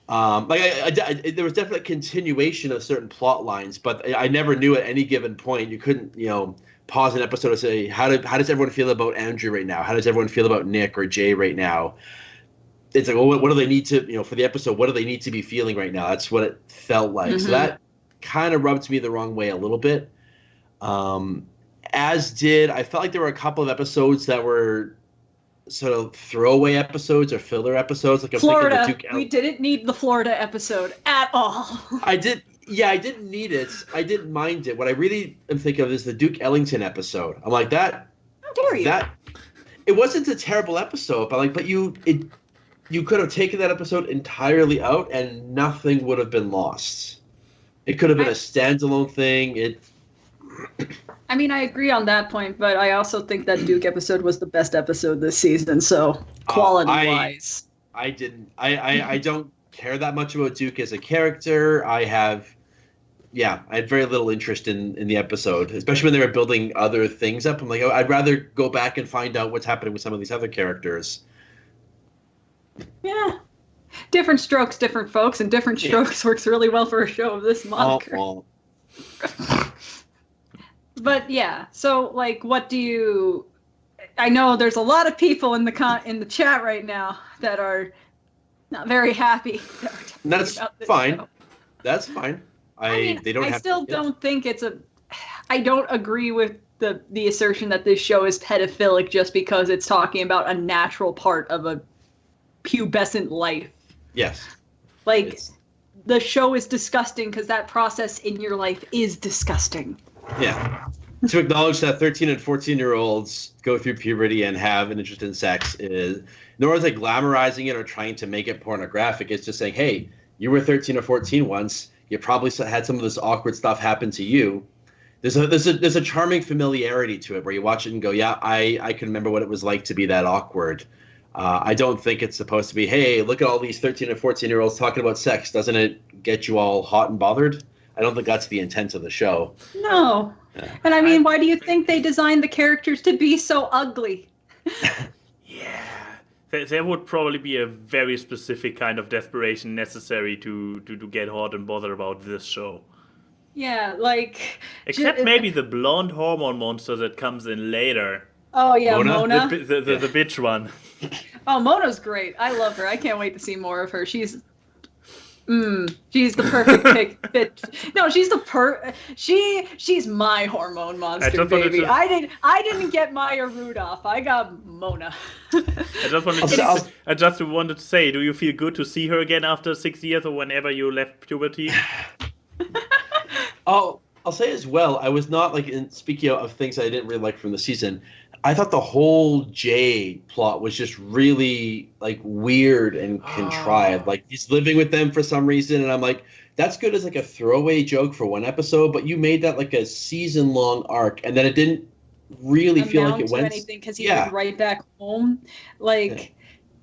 There was definitely a continuation of certain plot lines, but I never knew at any given point. You couldn't, pause an episode and say, how does everyone feel about Andrew right now? How does everyone feel about Nick or Jay right now? It's like, well, what do they need to, for the episode, what do they need to be feeling right now? That's what it felt like. Mm-hmm. So that kind of rubbed me the wrong way a little bit. I felt like there were a couple of episodes that were sort of throwaway episodes or filler episodes. Like Florida, we didn't need the Florida episode at all. I didn't need it. I didn't mind it. What I really am thinking of is the Duke Ellington episode. I'm like, that. How dare you? It wasn't a terrible episode, but you could have taken that episode entirely out and nothing would have been lost. It could have been a standalone thing. I mean, I agree on that point, but I also think that Duke episode was the best episode this season. So quality-wise, I didn't. I don't care that much about Duke as a character. I had very little interest in the episode, especially when they were building other things up. I'm like, oh, I'd rather go back and find out what's happening with some of these other characters. Yeah. Different strokes, different folks, and different strokes works really well for a show of this moniker. Oh. But yeah, so what do you? I know there's a lot of people in the chat right now that are not very happy. That's fine. Show. That's fine. I don't think it's a. I don't agree with the assertion that this show is pedophilic just because it's talking about a natural part of a pubescent life. Yes. The show is disgusting because that process in your life is disgusting. Yeah. To acknowledge that 13 and 14-year-olds go through puberty and have an interest in sex is, nor is it glamorizing it or trying to make it pornographic. It's just saying, hey, you were 13 or 14 once. You probably had some of this awkward stuff happen to you. There's a charming familiarity to it where you watch it and go, yeah, I can remember what it was like to be that awkward. I don't think it's supposed to be, hey, look at all these 13 and 14-year-olds talking about sex. Doesn't it get you all hot and bothered? I don't think that's the intent of the show. No. Yeah. And I mean, why do you think they designed the characters to be so ugly? Yeah. There would probably be a very specific kind of desperation necessary to get hot and bothered about this show. Yeah, Except maybe the blonde hormone monster that comes in later. Oh, yeah, Mona. The bitch one. Oh, Mona's great. I love her. I can't wait to see more of her. She's the perfect pick. No, she's my hormone monster, baby. I didn't get Maya Rudolph. I got Mona. I just wanted to say, do you feel good to see her again after 6 years or whenever you left puberty? I'll say as well, I was not speaking of things I didn't really like from the season. I thought the whole Jay plot was just really weird and contrived. He's living with them for some reason, and I'm like, that's good as a throwaway joke for one episode, but you made that a season-long arc, and then it didn't really feel like it went anything because he went right back home.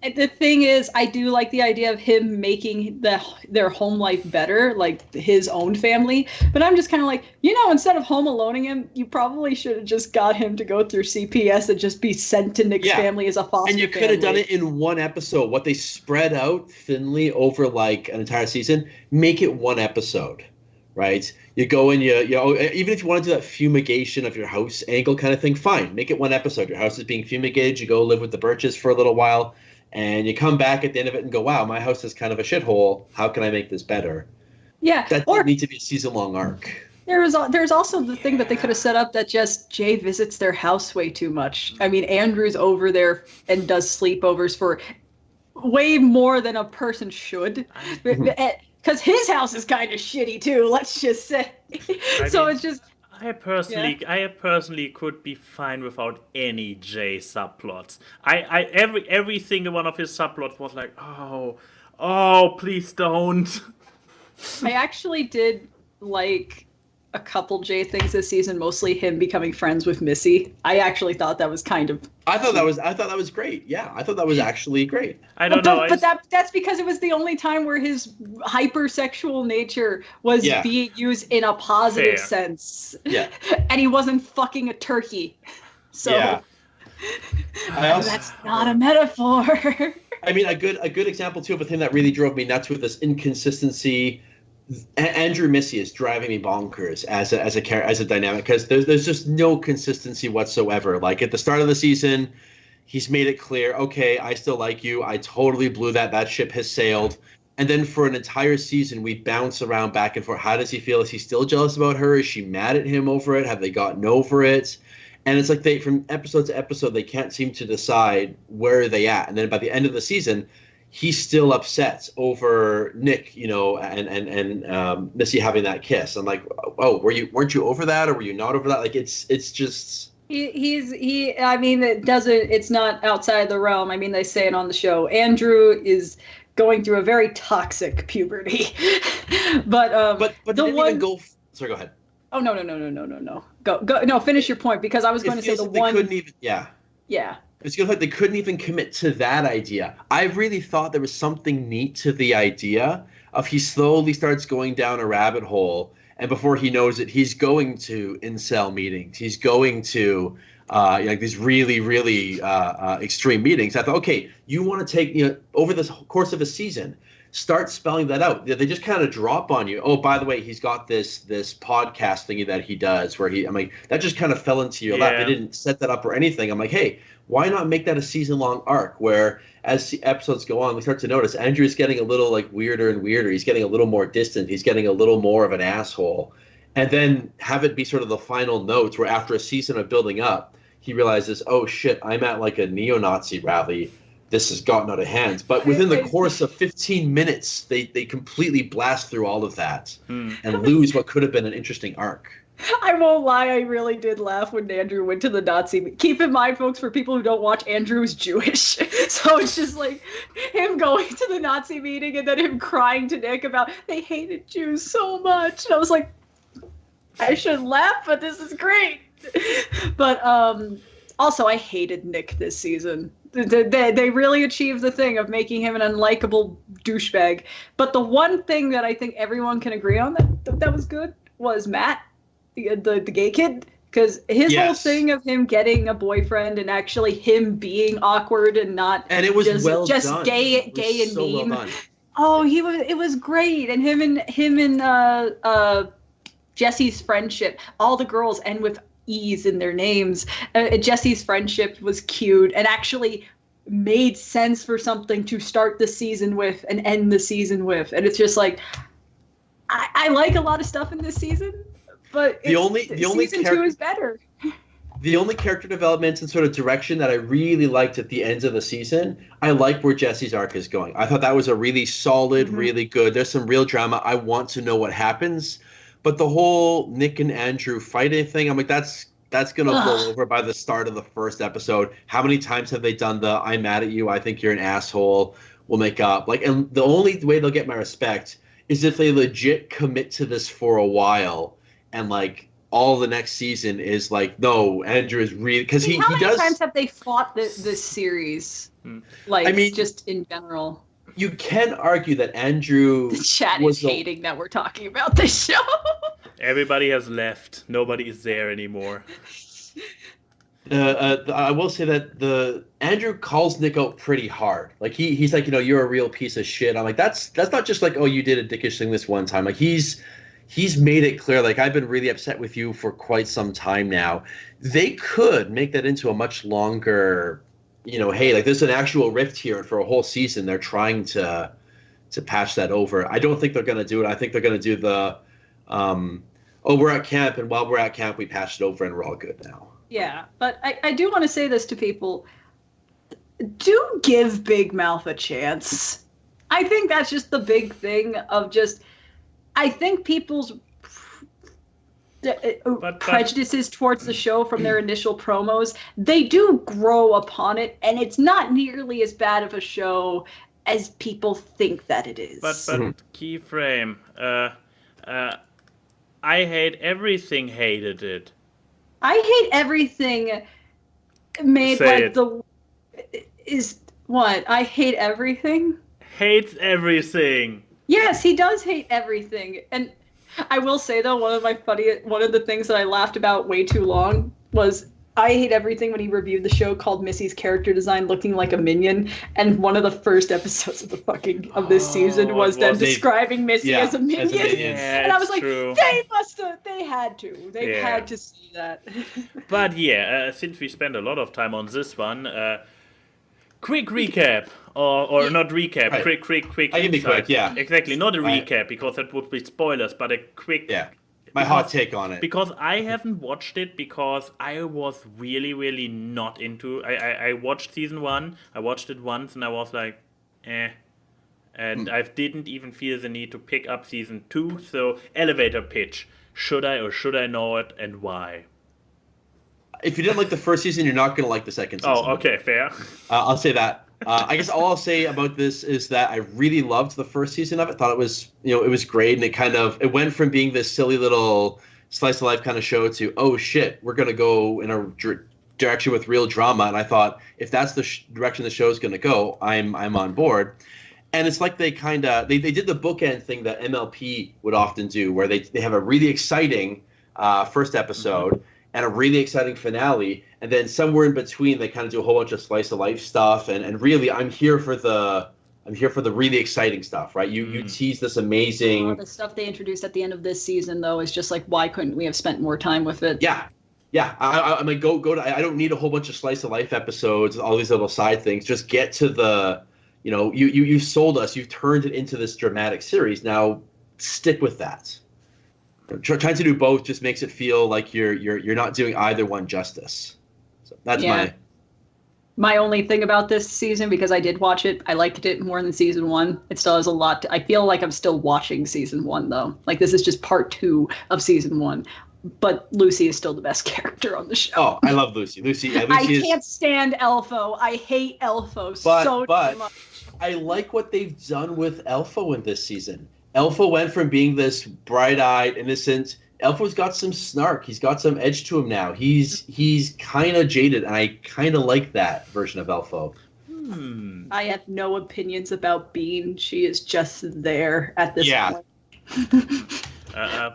The thing is, I do like the idea of him making their home life better, like his own family. But I'm just kind of like, instead of home aloneing him, you probably should have just got him to go through CPS and just be sent to Nick's family as a foster And you could have done it in one episode. What they spread out thinly over like an entire season, make it one episode, right? You go and even if you want to do that fumigation of your house angle kind of thing, fine. Make it one episode. Your house is being fumigated. You go live with the Birches for a little while. And you come back at the end of it and go, wow, my house is kind of a shithole. How can I make this better? Yeah. That doesn't need to be a season-long arc. There's also the thing that they could have set up that just Jay visits their house way too much. I mean, Andrew's over there and does sleepovers for way more than a person should. Because his house is kind of shitty, too, let's just say. It's just... I personally could be fine without any Jay subplots. Every single one of his subplots was like, oh, please don't. I actually did like a couple Jay things this season, mostly him becoming friends with Missy. I actually thought that was kind of... I thought that was great. Yeah, I thought that was actually great. I don't know. But that's because it was the only time where his hypersexual nature was being used in a positive sense. Yeah. And he wasn't fucking a turkey. So that's not a metaphor. I mean, a good example too of a thing that really drove me nuts with this inconsistency. Andrew Missy is driving me bonkers as a dynamic, because there's just no consistency whatsoever. Like at the start of the season, he's made it clear, okay, I still like you. I totally blew that. That ship has sailed. And then for an entire season, we bounce around back and forth. How does he feel? Is he still jealous about her? Is she mad at him over it? Have they gotten over it? And it's like from episode to episode, they can't seem to decide where are they at. And then by the end of the season, he's still upset over Nick, and Missy having that kiss. I'm like, oh, weren't you over that, or were you not over that? Like, it's just. I mean, it's not outside the realm. I mean, they say it on the show. Andrew is going through a very toxic puberty, but didn't even go. Sorry, go ahead. Oh no. Go. No, finish your point, because I was going to say they couldn't even. Yeah. It's good like they couldn't even commit to that idea. I really thought there was something neat to the idea of he slowly starts going down a rabbit hole, and before he knows it, he's going to incel meetings. He's going to like these really, really extreme meetings. I thought, okay, you want to take over this course of a season, start spelling that out. They just kind of drop on you. Oh, by the way, he's got this podcast thingy that he does where I'm like, that just kind of fell into your lap. They didn't set that up or anything. I'm like, hey, why not make that a season-long arc where as the episodes go on, we start to notice Andrew is getting a little like weirder and weirder. He's getting a little more distant. He's getting a little more of an asshole. And then have it be sort of the final notes where after a season of building up, he realizes, oh shit, I'm at like a neo-Nazi rally. This has gotten out of hand. But within the course of 15 minutes, they completely blast through all of that and lose what could have been an interesting arc. I won't lie, I really did laugh when Andrew went to the Nazi. Keep in mind, folks, for people who don't watch, Andrew's Jewish. So it's just like him going to the Nazi meeting and then him crying to Nick about they hated Jews so much. And I was like, I shouldn't laugh, but this is great. But also, I hated Nick this season. They really achieved the thing of making him an unlikable douchebag. But the one thing that I think everyone can agree on that was good was Matt. The gay kid, because his whole thing of him getting a boyfriend and actually him being awkward and not it was just done. gay and so mean. Well done. Oh, it was great, and him and Jesse's friendship. All the girls end with E's in their names. Jesse's friendship was cute and actually made sense for something to start the season with and end the season with, and it's just like I like a lot of stuff in this season. But the only season 2 is better. The only character development and sort of direction that I really liked at the ends of the season, I like where Jesse's arc is going. I thought that was a really solid, really good. There's some real drama. I want to know what happens. But the whole Nick and Andrew fighting thing, I'm like, that's going to blow over by the start of the first episode. How many times have they done the I'm mad at you, I think you're an asshole, we'll make up? Like, and the only way they'll get my respect is if they legit commit to this for a while. And like all the next season is like, no, Andrew is really because he does. How many times have they fought this series? Like, I mean, just in general. You can argue that Andrew The chat was is hating that we're talking about this show. Everybody has left. Nobody is there anymore. I will say that Andrew calls Nick out pretty hard. Like he's like, you're a real piece of shit. I'm like, that's not just like, oh, you did a dickish thing this one time. Like he's made it clear, like, I've been really upset with you for quite some time now. They could make that into a much longer, hey, like there's an actual rift here, and for a whole season they're trying to patch that over. I don't think they're going to do it. I think they're going to do the, we're at camp, and while we're at camp, we patched it over and we're all good now. Yeah, but I do want to say this to people. Do give Big Mouth a chance. I think that's just the big thing of just, I think people's prejudices towards the show from their initial promos, they do grow upon it, and it's not nearly as bad of a show as people think that it is. But Keyframe, I hate everything hated it. I hate everything made Say like it. the is what? I hate everything? Hates everything. Yes, he does hate everything. And I will say though, one of the things that I laughed about way too long was I hate everything when he reviewed the show called Missy's character design looking like a minion, and one of the first episodes of this season was them describing Missy as a minion. Yeah, and I was like, true. they had to see that. But yeah, since we spent a lot of time on this one, quick recap, or not recap, Right. quick I can be insight. quick, yeah. Exactly, not a Right. recap, because that would be spoilers, but a quick... Yeah. My hot take on it. Because I haven't watched it because I was really, really not into... I watched season 1, I watched it once, and I was like, eh. And I didn't even feel the need to pick up season 2, so elevator pitch. Should I or should I know it, and why? If you didn't like the first season, you're not going to like the second season. Oh, okay, fair. I'll say that. I guess all I'll say about this is that I really loved the first season of it. Thought it was, it was great, and it went from being this silly little slice of life kind of show to, oh shit, we're going to go in a direction with real drama. And I thought, if that's the direction the show's going to go, I'm on board. And it's like they did the bookend thing that MLP would often do, where they have a really exciting first episode and a really exciting finale, and then somewhere in between they kind of do a whole bunch of slice of life stuff. And really, I'm here for the really exciting stuff, right? You tease this amazing. The stuff they introduced at the end of this season, though, is just like, why couldn't we have spent more time with it? Yeah. I'm like, go to. I don't need a whole bunch of slice of life episodes, all these little side things. Just get to the. You sold us. You've turned it into this dramatic series. Now stick with that. Trying to do both just makes it feel like you're not doing either one justice. So that's my only thing about this season, because I did watch it. I liked it more than season 1. It still has a lot. I feel like I'm still watching season 1 though. Like this is just part 2 of season 1. But Lucy is still the best character on the show. Oh, I love Lucy. Lucy I can't stand Elfo. I hate Elfo so much. I like what they've done with Elfo in this season. Elfo went from being this bright-eyed, innocent. Elfo's got some snark. He's got some edge to him now. He's kind of jaded, and I kind of like that version of Elfo. I have no opinions about Bean. She is just there at this point.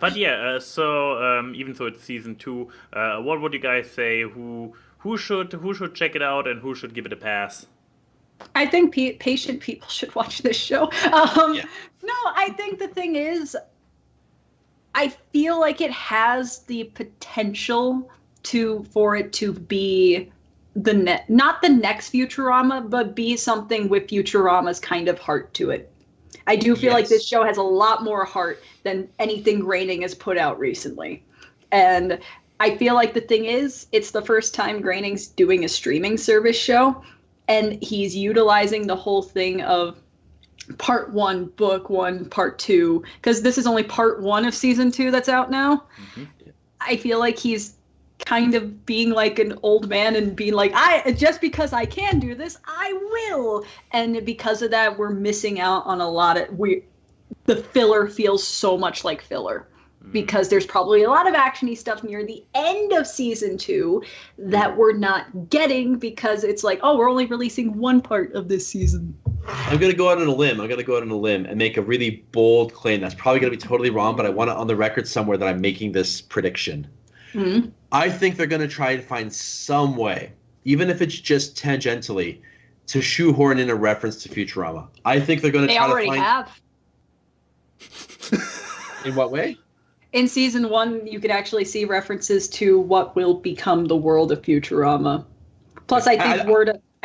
But yeah, so even though it's season 2, what would you guys say? Who should check it out and who should give it a pass? I think patient people should watch this show. No, I think the thing is, I feel like it has the potential for it to be not the next Futurama, but be something with Futurama's kind of heart to it. I do feel like this show has a lot more heart than anything Groening has put out recently. And I feel like the thing is, it's the first time Groening's doing a streaming service show, and he's utilizing the whole thing of part 1, book 1, part 2, because this is only part 1 of season 2 that's out now. I feel like he's kind of being like an old man and being like, just because I can do this, I will. And because of that, we're missing out on a lot of the filler feels so much like filler. because there's probably a lot of actiony stuff near the end of season 2 that we're not getting because it's like, oh, we're only releasing one part of this season. I'm going to go out on a limb. And make a really bold claim that's probably going to be totally wrong, but I want it on the record somewhere that I'm making this prediction. Mm-hmm. I think they're going to try and find some way, even if it's just tangentially, to shoehorn in a reference to Futurama. I think they're going to try to find... They already have. In what way? In season 1, you could actually see references to what will become the world of Futurama. Plus, I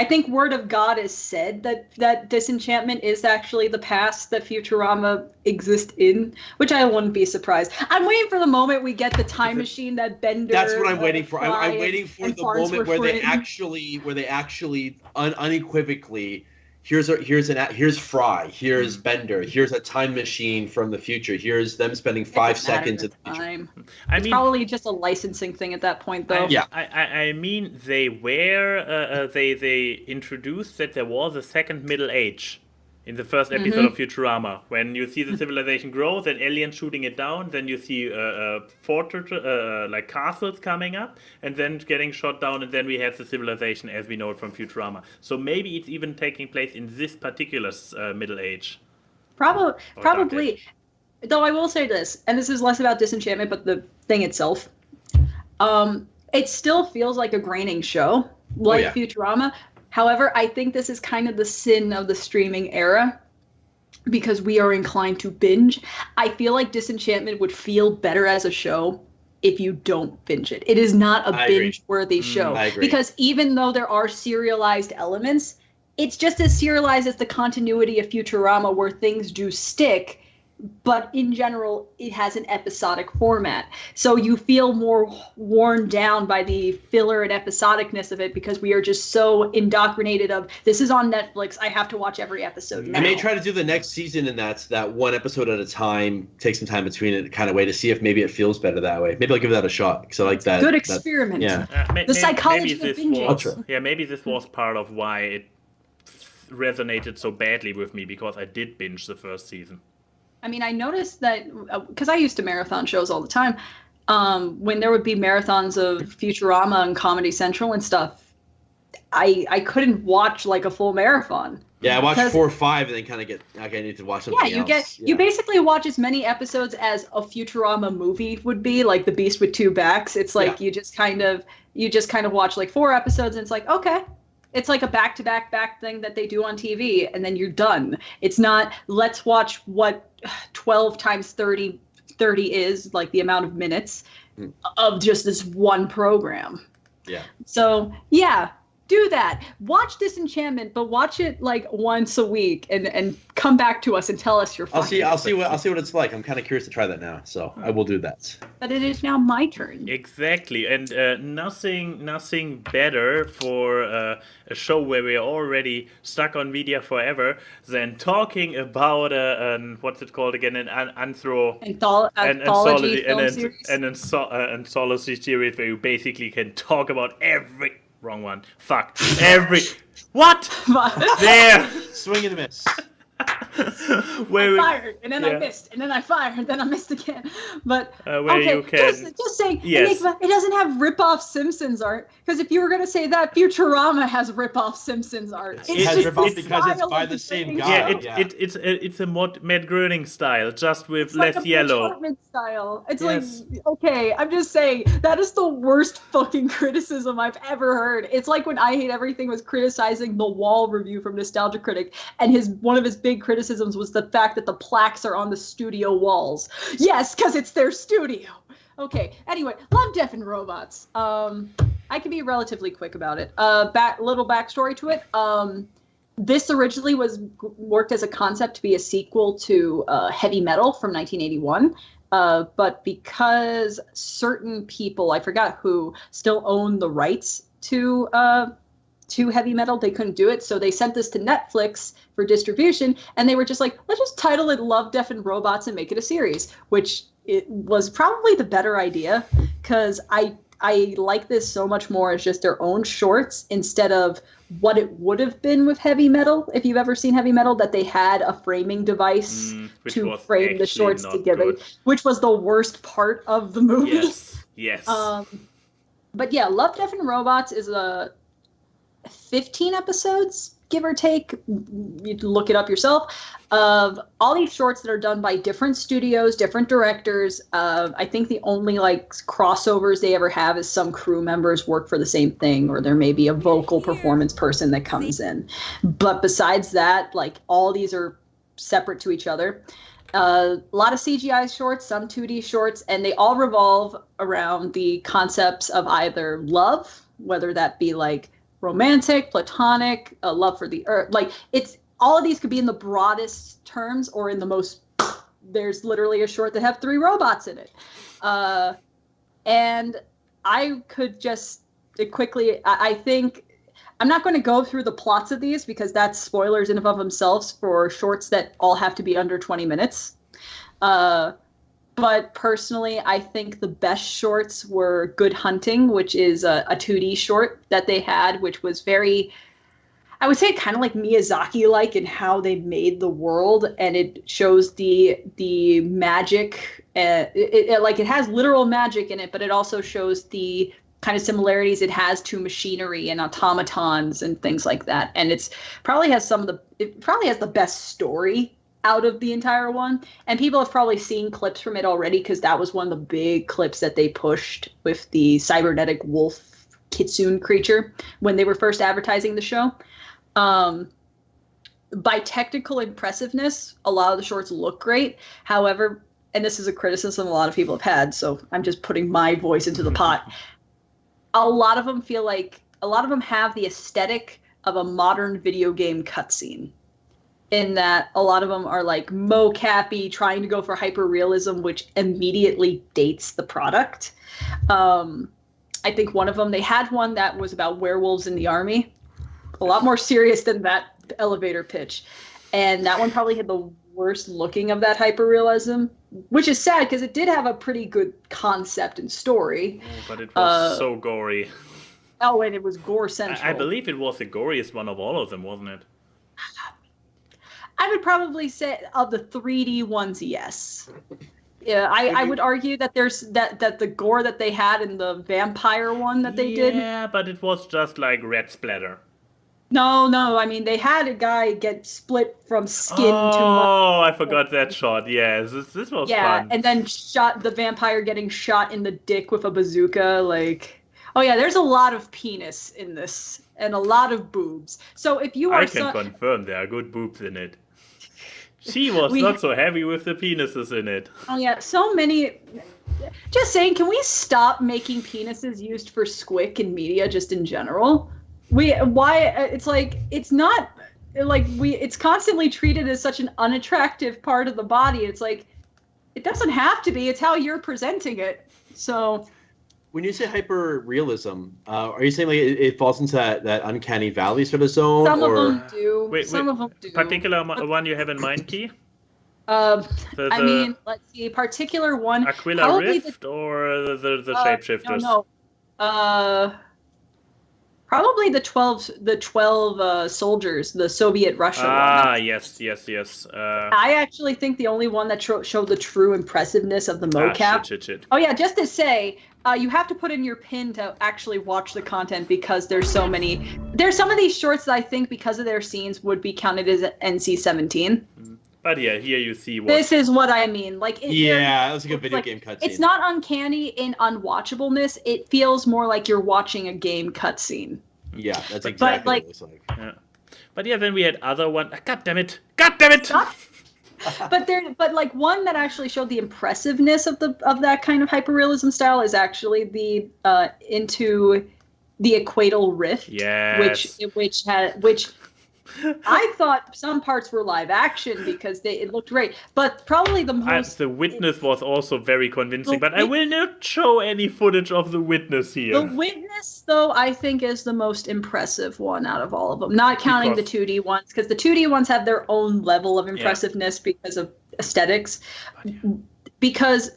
think Word of God has said that Disenchantment is actually the past that Futurama exists in, which I wouldn't be surprised. I'm waiting for the moment we get the time machine that Bender. That's what I'm waiting for. I'm waiting for the moment where they actually unequivocally. Here's Fry. Here's Bender. Here's a time machine from the future. Here's them spending 5 seconds at the time. It's probably just a licensing thing at that point, though. I mean, they introduced that there was a second Middle Age in the first episode of Futurama. When you see the civilization grow, then aliens shooting it down, then you see fortress, like castles coming up, and then getting shot down, and then we have the civilization as we know it from Futurama. So maybe it's even taking place in this particular Middle Age. Probably. Though I will say this, and this is less about Disenchantment, but the thing itself. It still feels like a graining show, like Futurama. However, I think this is kind of the sin of the streaming era because we are inclined to binge. I feel like Disenchantment would feel better as a show if you don't binge it. It is not a binge-worthy show because even though there are serialized elements, it's just as serialized as the continuity of Futurama where things do stick. But in general, it has an episodic format. So you feel more worn down by the filler and episodicness of it because we are just so indoctrinated of, this is on Netflix, I have to watch every episode now. I may try to do the next season, and that's that one episode at a time, take some time between it kind of way to see if maybe it feels better that way. Maybe I'll give that a shot because I like that. Good experiment. The psychology of binging. Maybe this was part of why it resonated so badly with me because I did binge the first season. I mean, I noticed that because I used to marathon shows all the time. When there would be marathons of Futurama and Comedy Central and stuff, I couldn't watch like a full marathon. Yeah, I watched 4 or 5 and then kind of get, okay, I need to watch something else. You basically watch as many episodes as a Futurama movie would be, like The Beast with Two Backs. It's like you just kind of watch like 4 episodes and it's like, okay. It's like a back-to-back thing that they do on TV, and then you're done. It's not, let's watch what 12 times 30 is, like the amount of minutes of just this one program. Yeah. So, do that. Watch Disenchantment, but watch it like once a week and come back to us and tell us your I'll see what it's like. I'm kind of curious to try that now, so I will do that. But it is now my turn. Exactly, and nothing better for a show where we're already stuck on media forever than talking about what's it called again? An anthology series where you basically can talk about every. Wrong one. Fuck. What? There. Swing and a miss. I fired, and then I missed, and then I fired, and then I missed again. But you can. Just saying, Enigma, it doesn't have rip-off Simpsons art. Because if you were going to say that, Futurama has rip-off Simpsons art. It has rip-off because it's by the same guy. It's a Matt Groening style, just with less like yellow. Style. It's like, okay, I'm just saying, that is the worst fucking criticism I've ever heard. It's like when I Hate Everything was criticizing the Wall review from Nostalgia Critic, and one of his big criticisms was the fact that the plaques are on the studio walls. Yes, because it's their studio. Okay, anyway, Love, Death, and Robots. I can be relatively quick about it. Little backstory to it. This originally worked as a concept to be a sequel to Heavy Metal from 1981. But because certain people, I forgot who, still own the rights to Heavy Metal, they couldn't do it. So they sent this to Netflix for distribution, and they were just like, let's just title it Love, Death, and Robots and make it a series, which it was probably the better idea, because I I like this so much more as just their own shorts instead of what it would have been with Heavy Metal. If you've ever seen Heavy Metal, that they had a framing device to frame the shorts together, which was the worst part of the movie. Yes. But yeah, Love, Death, and Robots is a 15 episodes, give or take. You can look it up yourself. Of all these shorts that are done by different studios, different directors. I think the only like crossovers they ever have is some crew members work for the same thing, or there may be a vocal performance person that comes in. But besides that, like all these are separate to each other. A lot of CGI shorts, some 2D shorts, and they all revolve around the concepts of either love, whether that be like romantic, platonic, love for the earth. Like it's all of these could be in the broadest terms or in the most. There's literally a short that have 3 robots in it, and I could just quickly. I think I'm not going to go through the plots of these because that's spoilers in and of themselves for shorts that all have to be under 20 minutes. But personally, I think the best shorts were Good Hunting, which is a 2D short that they had, which was very, I would say kind of like Miyazaki-like in how they made the world. And it shows the magic. It has literal magic in it, but it also shows the kind of similarities it has to machinery and automatons and things like that. And it probably has the best story out of the entire one. And people have probably seen clips from it already because that was one of the big clips that they pushed with the cybernetic wolf kitsune creature when they were first advertising the show. By technical impressiveness, a lot of the shorts look great. However, and this is a criticism a lot of people have had, so I'm just putting my voice into the pot. A lot of them have the aesthetic of a modern video game cutscene, in that a lot of them are like mocap-y, trying to go for hyper-realism, which immediately dates the product. I think one of them, they had one that was about werewolves in the army. A lot more serious than that elevator pitch. And that one probably had the worst looking of that hyper-realism, which is sad because it did have a pretty good concept and story. Oh, but it was so gory. Oh, and it was gore central. I believe it was the goriest one of all of them, wasn't it? I would probably say of the 3D ones, yes. Yeah, I would argue that there's that the gore that they had in the vampire one that they did. Yeah, but it was just like red splatter. No, I mean they had a guy get split from skin to Oh, I forgot that shot. Yes, this was fun. And then the vampire getting shot in the dick with a bazooka. Like, oh yeah, there's a lot of penis in this and a lot of boobs. So if you are, I can confirm there are good boobs in it. She was not so heavy with the penises in it. Oh yeah, so many. Just saying, can we stop making penises used for squick in media just in general? It's like it's not like it's constantly treated as such an unattractive part of the body. It's like it doesn't have to be. It's how you're presenting it. So when you say hyper realism, are you saying like it falls into that uncanny valley sort of zone? Some of them do. Some of them do. Particular one you have in mind, Key? I mean, let's see. Particular one. Aquila Rift or the shapeshifters? No. Probably the 12 soldiers, the Soviet Russia one. Ah, yes. I actually think the only one that showed the true impressiveness of the mocap. Shit. Oh yeah, just to say, you have to put in your pin to actually watch the content because there's so many. There's some of these shorts that I think because of their scenes would be counted as NC-17. But yeah, here you see what. This is what I mean. Like that was like a video game cutscene. It's not uncanny in unwatchableness. It feels more like you're watching a game cutscene. Yeah, that's exactly what it looks like. Yeah. But yeah, then we had other one. God damn it! But like one that actually showed the impressiveness of that kind of hyperrealism style is actually the Into the Equatorial Rift. Yes. Which I thought some parts were live action because it looked great, but probably the most. The Witness was also very convincing, but I will not show any footage of the Witness here. The Witness, though, I think is the most impressive one out of all of them, not counting the 2D ones, because the 2D ones have their own level of impressiveness because of aesthetics. Because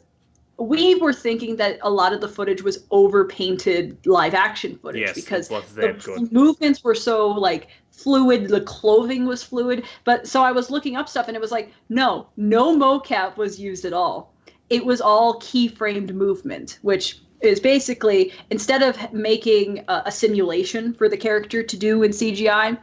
we were thinking that a lot of the footage was overpainted live action footage because the movements were so like fluid, the clothing was fluid. But so I was looking up stuff and it was like, no mocap was used at all. It was all keyframed movement, which is basically, instead of making a simulation for the character to do in CGI,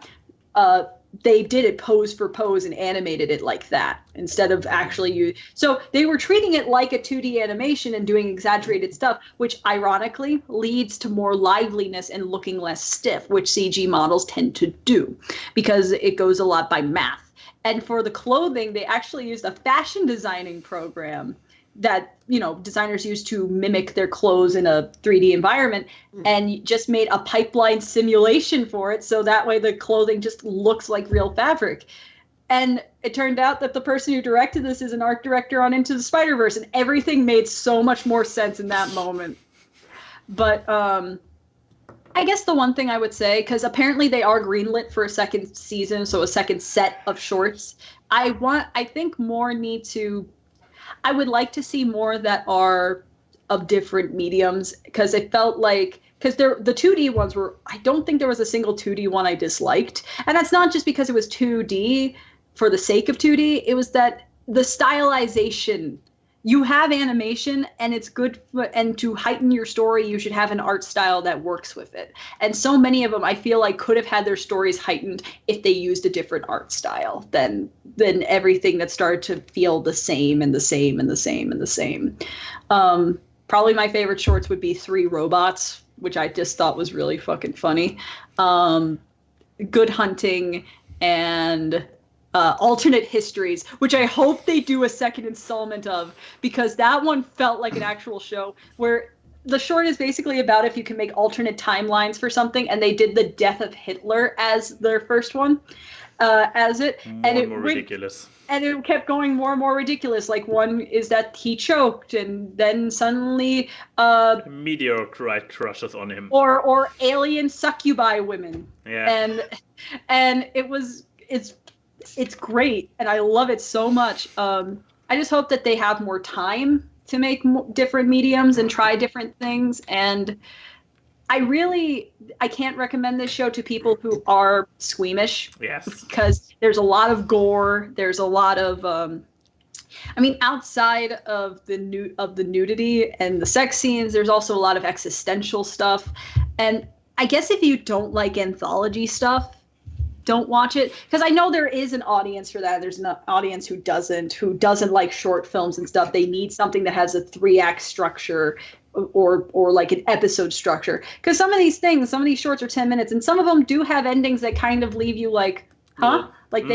they did it pose for pose and animated it like that instead of actually so they were treating it like a 2D animation and doing exaggerated stuff, which ironically leads to more liveliness and looking less stiff, which CG models tend to do because it goes a lot by math. And for the clothing, they actually used a fashion designing program that, you know, designers use to mimic their clothes in a 3D environment, and just made a pipeline simulation for it, so that way the clothing just looks like real fabric. And it turned out that the person who directed this is an art director on Into the Spider-Verse, and everything made so much more sense in that moment. But I guess the one thing I would say, because apparently they are greenlit for a second season, so a second set of shorts, I think more need to, I would like to see more that are of different mediums, because it felt like, because the 2D ones were, I don't think there was a single 2D one I disliked. And that's not just because it was 2D for the sake of 2D. It was that the stylization, you have animation and it's good, and to heighten your story, you should have an art style that works with it. And so many of them, I feel like, could have had their stories heightened if they used a different art style than everything that started to feel the same and the same and the same and the same. Probably my favorite shorts would be 3 Robots, which I just thought was really fucking funny. Good Hunting and Alternate Histories, which I hope they do a second installment of, because that one felt like an actual show, where the short is basically about if you can make alternate timelines for something, and they did the death of Hitler as their first one, as it. More ridiculous. And it kept going more and more ridiculous. Like, one is that he choked, and then suddenly a meteor crushes on him. Or alien succubi women. Yeah. And it's great, and I love it so much. I just hope that they have more time to make different mediums and try different things. And I can't recommend this show to people who are squeamish. Yes. Because there's a lot of gore. There's a lot of, outside of the nudity and the sex scenes, there's also a lot of existential stuff. And I guess if you don't like anthology stuff, don't watch it, because I know there is an audience for that. There's an audience who doesn't like short films and stuff. They need something that has a 3-act structure or like an episode structure, because some of these shorts are 10 minutes, and some of them do have endings that kind of leave you like, huh? Like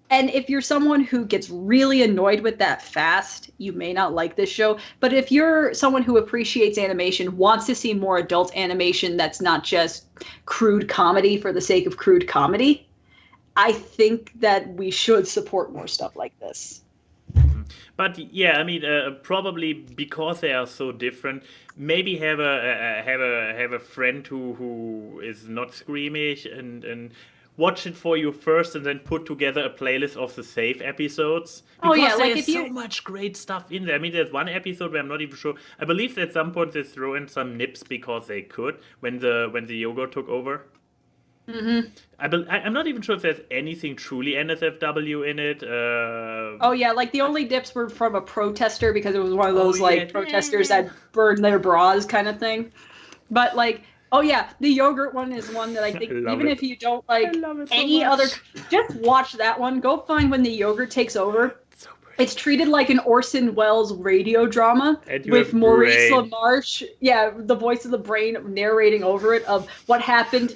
and if you're someone who gets really annoyed with that fast, you may not like this show. But if you're someone who appreciates animation, wants to see more adult animation that's not just crude comedy for the sake of crude comedy, I think that we should support more stuff like this. But yeah, probably because they are so different, maybe have a friend who is not squeamish and watch it for you first, and then put together a playlist of the safe episodes. Because there's so much great stuff in there. There's one episode where I'm not even sure. I believe at some point they throw in some nips because they could when the yogurt took over. Mm-hmm. I'm not even sure if there's anything truly NSFW in it. Like the only dips were from a protester, because it was one of those protesters that burned their bras kind of thing. But the yogurt one is one that I think if you don't like any other, just watch that one. Go find When the Yogurt Takes Over. It's treated like an Orson Welles radio drama with Maurice LaMarche, the voice of the brain, narrating over it of what happened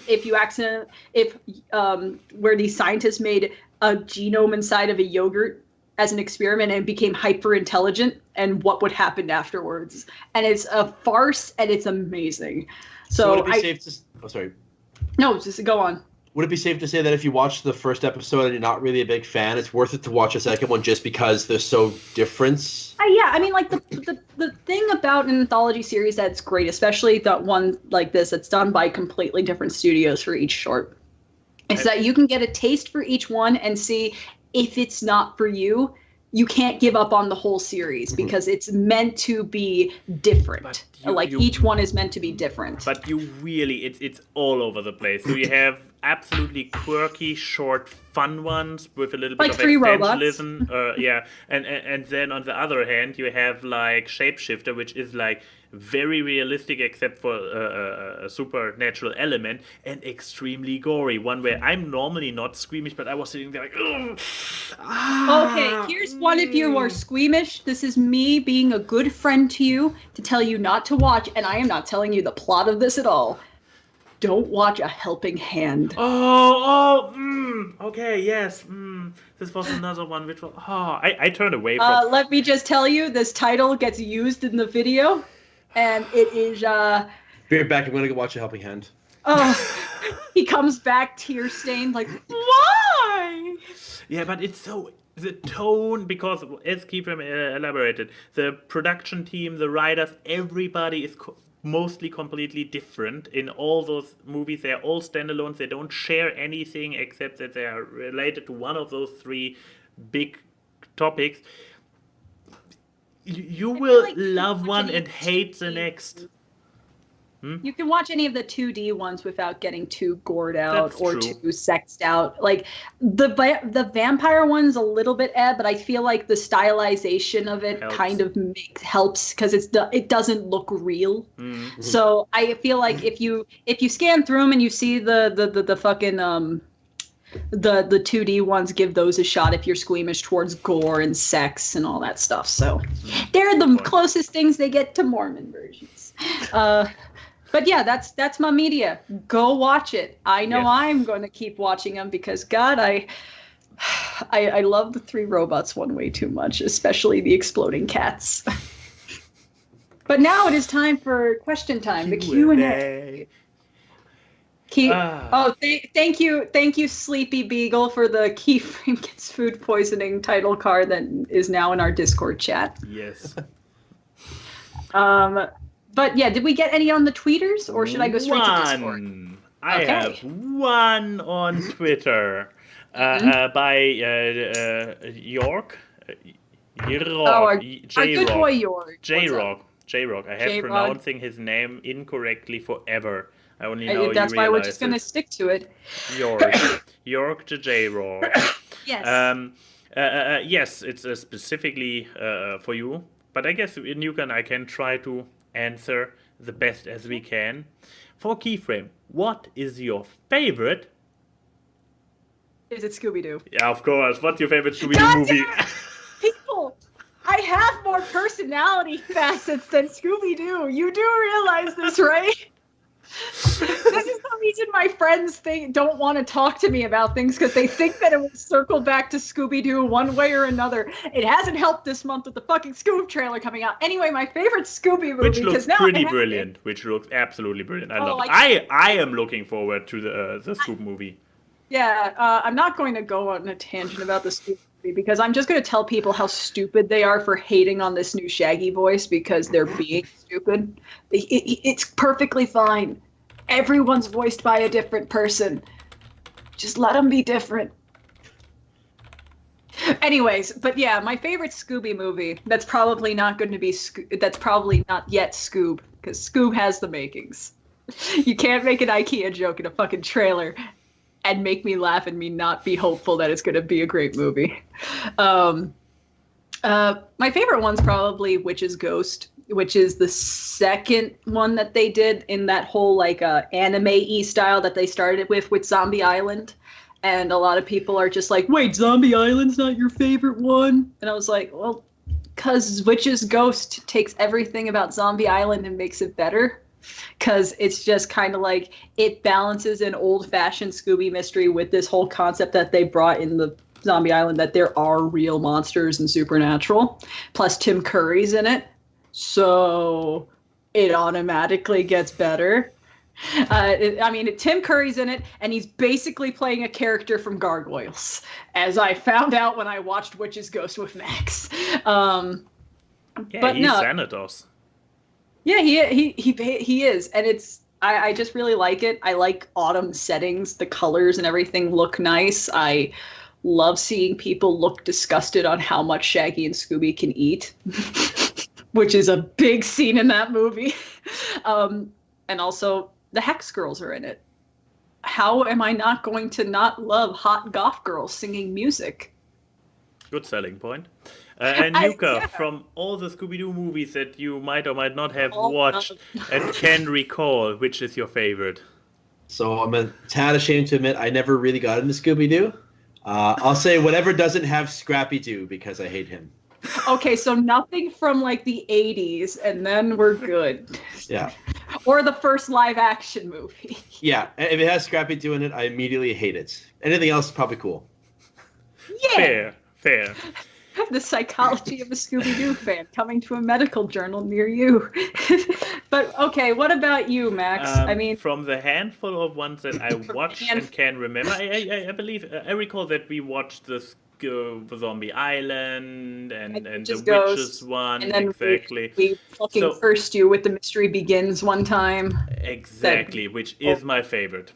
where these scientists made a genome inside of a yogurt as an experiment and became hyper intelligent, and what would happen afterwards. And it's a farce, and it's amazing. So would it be safe to? Oh, sorry. No, just go on. Would it be safe to say that if you watch the first episode and you're not really a big fan, it's worth it to watch a second one just because they're so different? The thing about an anthology series that's great, especially that one like this that's done by completely different studios for each short, is that you can get a taste for each one and see if it's not for you. you can't give up on the whole series because it's meant to be different. Each one is meant to be different. But you really, it's all over the place. So you have absolutely quirky, short, fun ones with a little bit of existentialism. And then on the other hand, you have like Shapeshifter, which is like very realistic except for a supernatural element, and extremely gory. One where I'm normally not squeamish, but I was sitting there like, ugh. Okay, here's one if you are squeamish. This is me being a good friend to you to tell you not to watch, and I am not telling you the plot of this at all. Don't watch A Helping Hand. Okay, yes. This was another one which was, I turned away from. Let me just tell you, this title gets used in the video, and it is, Be right back, I'm gonna go watch A Helping Hand. He comes back tear-stained, like, why? Yeah, but it's so, the tone, because as Keyframe elaborated, the production team, the writers, everybody is mostly completely different in all those movies. They're all standalones. They don't share anything except that they are related to one of those three big topics. You will love one and hate the next. You can watch any of the 2D ones without getting too gored out or true. too sexed out. Like the vampire one's a little bit but I feel like the stylization of it kind of helps because it doesn't look real. Mm-hmm. So I feel like if you scan through them and you see the fucking the 2D ones, give those a shot if you're squeamish towards gore and sex and all that stuff. So they're the closest things they get to Mormon versions. But yeah, that's my media. Go watch it. I know I'm going to keep watching them because God, I love the 3 robots one way too much, especially the exploding cats. But now it is time for question time, the Q&A. Thank you, Sleepy Beagle, for the Keyframe Gets Food Poisoning title card that is now in our Discord chat. Yes. But yeah, did we get any on the tweeters, or should I go straight to Discord? I have one on Twitter by York. Our good boy York. J-Rock. I have pronouncing his name incorrectly forever. I only know that's why we're just going to stick to it. York to J-Rock. Yes. Yes, it's specifically for you. But I guess Nuka and I can try to answer the best as we can. For Keyframe, what is your favorite? Is it Scooby-Doo? Yeah, of course. What's your favorite Scooby-Doo movie? People, I have more personality facets than Scooby-Doo. You do realize this, right? This is the reason my friends don't want to talk to me about things, because they think that it will circle back to Scooby-Doo one way or another. It hasn't helped this month with the fucking Scoob trailer coming out. Anyway, my favorite Scooby movie, which looks pretty brilliant. Which looks absolutely brilliant. I love it. I am looking forward to the Scoob movie. Yeah, I'm not going to go on a tangent about the Scoob movie because I'm just going to tell people how stupid they are for hating on this new Shaggy voice because they're being stupid. It's perfectly fine. Everyone's voiced by a different person. Just let them be different. Anyways, but yeah, my favorite Scooby movie, that's probably not going to be, that's probably not yet Scoob, because Scoob has the makings. You can't make an IKEA joke in a fucking trailer and make me laugh and me not be hopeful that it's going to be a great movie. My favorite one's probably Witch's Ghost, which is the second one that they did in that whole like anime-y style that they started with Zombie Island. And a lot of people are just like, wait, Zombie Island's not your favorite one? And I was like, well, because Witch's Ghost takes everything about Zombie Island and makes it better. Because it's just kind of like, it balances an old-fashioned Scooby mystery with this whole concept that they brought in the Zombie Island, that there are real monsters and supernatural. Plus Tim Curry's in it. So it automatically gets better. Tim Curry's in it, and he's basically playing a character from Gargoyles, as I found out when I watched Witch's Ghost with Max. He's Xanatos. Yeah, he is, and I just really like it. I like autumn settings. The colors and everything look nice. I love seeing people look disgusted on how much Shaggy and Scooby can eat, which is a big scene in that movie. And also, the Hex Girls are in it. How am I not going to not love hot goth girls singing music? Good selling point. And Nuka, from all the Scooby-Doo movies that you might or might not have watched and can recall, which is your favorite? So I'm a tad ashamed to admit I never really got into Scooby-Doo. I'll say whatever doesn't have Scrappy-Doo because I hate him. Okay, so nothing from like the 80s, and then we're good. Yeah. Or the first live-action movie. Yeah, if it has Scrappy-Doo in it, I immediately hate it. Anything else is probably cool. Yeah. Fair. The psychology of a Scooby-Doo fan coming to a medical journal near you. But okay, what about you, Max? I mean, from the handful of ones that I watched and can remember, I believe I recall that we watched this Zombie Island and the Witches one, and then exactly. We fucking cursed you with The Mystery Begins one time. Exactly, which is my favorite.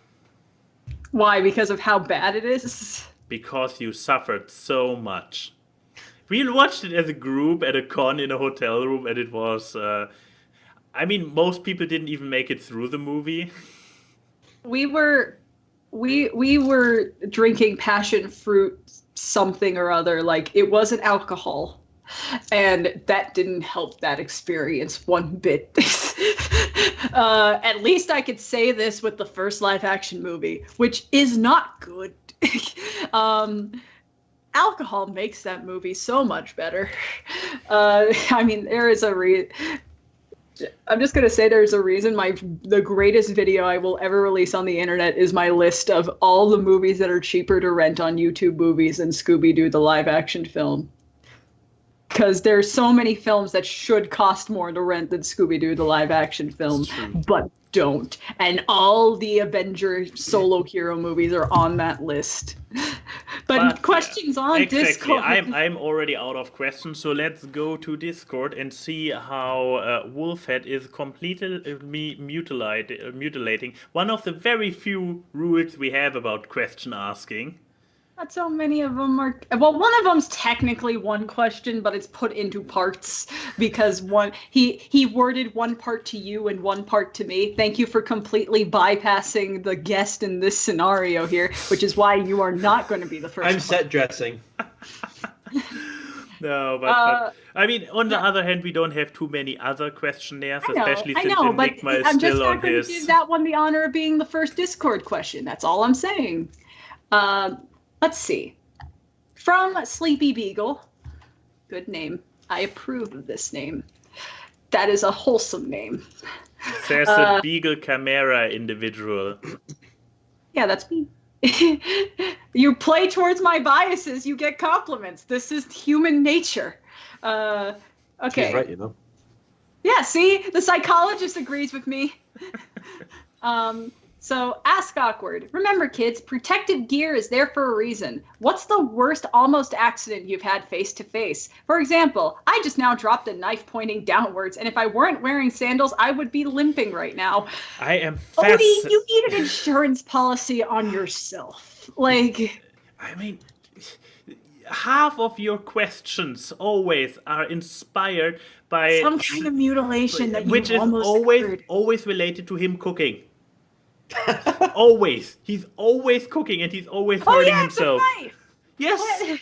Why? Because of how bad it is? Because you suffered so much. We watched it as a group at a con in a hotel room, and it was... I mean, most people didn't even make it through the movie. We were drinking passion fruit something or other. Like, it wasn't alcohol. And that didn't help that experience one bit. At least I could say this with the first live-action movie, which is not good. Alcohol makes that movie so much better. I mean, there is a I'm just going to say there's a reason the greatest video I will ever release on the internet is my list of all the movies that are cheaper to rent on YouTube Movies than Scooby-Doo, the live-action film. Because there's so many films that should cost more to rent than Scooby-Doo, the live-action film, but don't. And all the Avenger solo hero movies are on that list. But questions on Discord. I'm already out of questions, so let's go to Discord and see how Wolfhead is completely mutilating one of the very few rules we have about question asking. Not so many of them are. Well, one of them's technically one question, but it's put into parts because he worded one part to you and one part to me. Thank you for completely bypassing the guest in this scenario here, which is why you are not going to be the first. I'm set dressing. No, but I mean, on the other hand, we don't have too many other questionnaires, especially since Enigma is I'm just still not on going his. to give that one the honor of being the first Discord question. That's all I'm saying. Let's see. From Sleepy Beagle. Good name. I approve of this name. That is a wholesome name. There's a Beagle Chimera individual. Yeah, that's me. You play towards my biases, you get compliments. This is human nature. Okay. She's right, you know. Yeah, see? The psychologist agrees with me. So, ask Awkward. Remember, kids, protective gear is there for a reason. What's the worst almost accident you've had face to face? For example, I just now dropped a knife pointing downwards, and if I weren't wearing sandals, I would be limping right now. I am Odie, you need an insurance policy on yourself. Like, I mean, half of your questions always are inspired by some kind of mutilation that you which is always related to him cooking. He's always cooking and he's always hurting himself. The knife. Yes.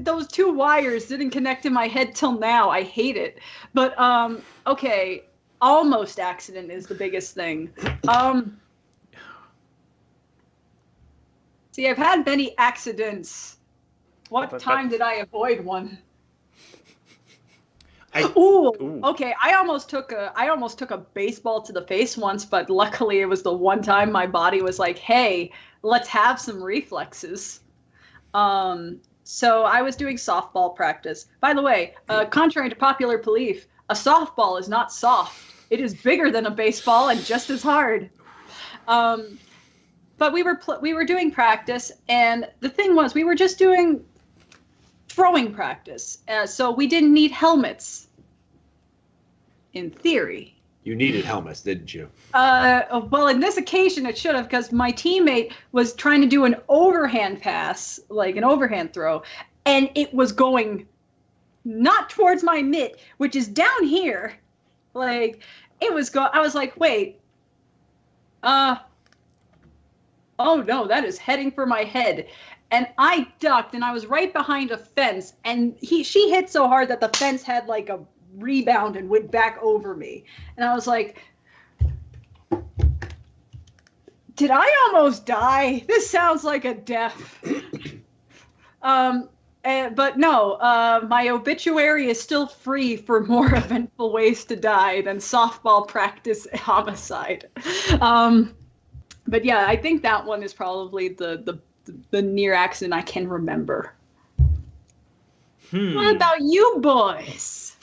Those two wires didn't connect in my head till now. I hate it. But okay, almost accident is the biggest thing. See, I've had many accidents. What time did I avoid one? Okay. I almost took a baseball to the face once, but luckily it was the one time my body was like, "Hey, let's have some reflexes." So I was doing softball practice. By the way, contrary to popular belief, a softball is not soft. It is bigger than a baseball and just as hard. But we were doing practice, and the thing was, we were just doing throwing practice, so we didn't need helmets. In theory, You needed helmets, didn't you? Well, in this occasion, it should have, because my teammate was trying to do an overhand pass, like an overhand throw, and it was going not towards my mitt, which is down here. Like, it was I was like, wait. Oh no, that is heading for my head. And I ducked, and I was right behind a fence, and she hit so hard that the fence had like a rebound and went back over me. And I was like, did I almost die? This sounds like a death. But no, my obituary is still free for more eventful ways to die than softball practice homicide. But yeah, I think that one is probably the near accident I can remember. What about you boys?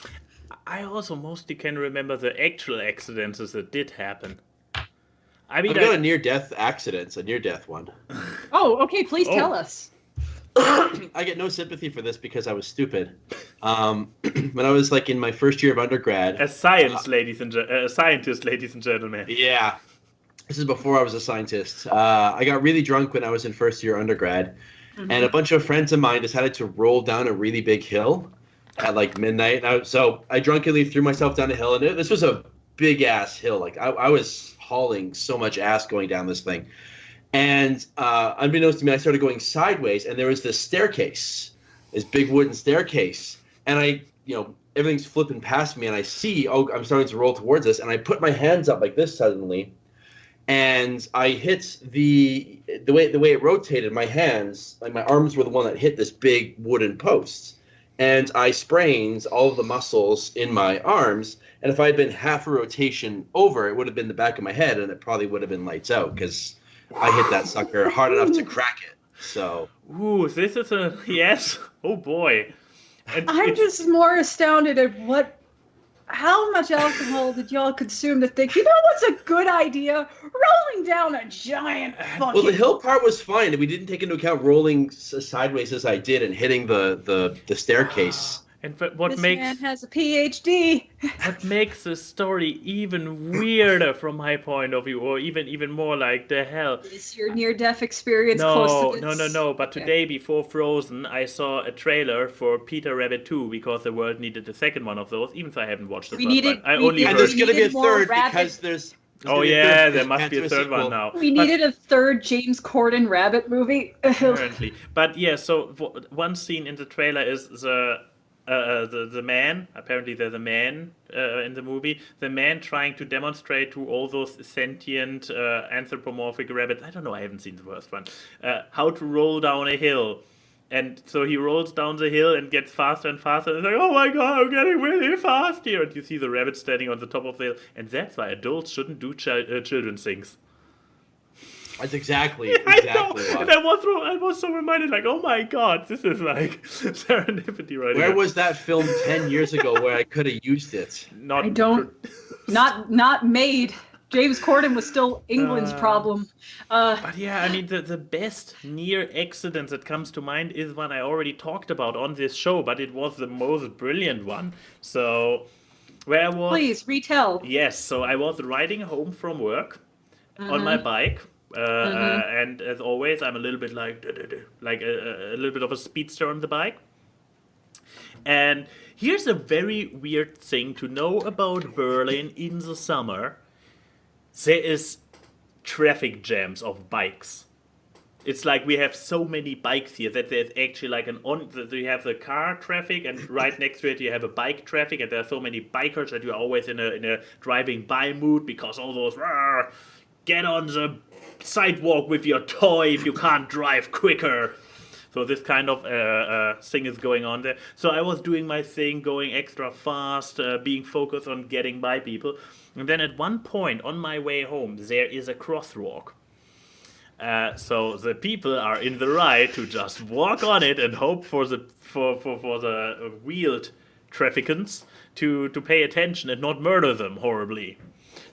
I also mostly can remember the actual accidents that did happen. I mean, I've got a near-death accident, a near-death one. Oh, okay, please tell us. I get no sympathy for this because I was stupid. When I was like in my first year of undergrad. A scientist, ladies and gentlemen. Yeah. This is before I was a scientist. I got really drunk when I was in first year undergrad. Mm-hmm. And a bunch of friends of mine decided to roll down a really big hill at like midnight. So I drunkenly threw myself down a hill. And this was a big ass hill. Like I was hauling so much ass going down this thing. And unbeknownst to me, I started going sideways, and there was this staircase, this big wooden staircase. And everything's flipping past me, and I see, I'm starting to roll towards this, and I put my hands up like this suddenly, and I hit the way it rotated, my hands, like my arms were the one that hit this big wooden post. And I sprained all of the muscles in my arms, and if I had been half a rotation over, it would have been the back of my head, and it probably would have been lights out, because I hit that sucker hard enough to crack it. So. Ooh, this is a yes. Oh boy. And I'm just more astounded at how much alcohol did y'all consume to think, what's a good idea? Rolling down a giant fucking... Well, the hill part was fine. We didn't take into account rolling sideways as I did and hitting the staircase. And this man has a PhD. What makes the story even weirder from my point of view, or even more like the hell? Is your near-death experience close to this? No. But today, before Frozen, I saw a trailer for Peter Rabbit 2 because the world needed a second one of those. Even though I haven't watched the first one, I only heard. And there's going to be a third because there's. There must be a third one now. We needed a third James Corden Rabbit movie. Apparently, but yeah. So one scene in the trailer is the man, apparently there's a man in the movie, the man trying to demonstrate to all those sentient anthropomorphic rabbits, I don't know, I haven't seen the first one, how to roll down a hill. And so he rolls down the hill and gets faster and faster. And it's like, oh my god, I'm getting really fast here. And you see the rabbit standing on the top of the hill. And that's why adults shouldn't do children's things. That's exactly I know. And I was so reminded, like, oh my god, this is like serendipity right Where here. was that film 10 years ago where I could have used it? Not made. James Corden was still England's problem. But yeah, I mean, the best near accident that comes to mind is one I already talked about on this show, but it was the most brilliant one. So, where I was... Please, retell. Yes, so I was riding home from work on my bike. And as always, I'm a little bit like a little bit of a speedster on the bike. And here's a very weird thing to know about Berlin in the summer. There is traffic jams of bikes. It's like we have so many bikes here that there's actually like you have the car traffic, and right next to it you have a bike traffic, and there are so many bikers that you're always in a driving by mood because all those get on the sidewalk with your toy if you can't drive quicker. So this kind of thing is going on there. So I was doing my thing, going extra fast, being focused on getting by people. And then at one point on my way home, there is a crosswalk. So the people are in the right to just walk on it and hope for the wheeled trafficants to pay attention and not murder them horribly.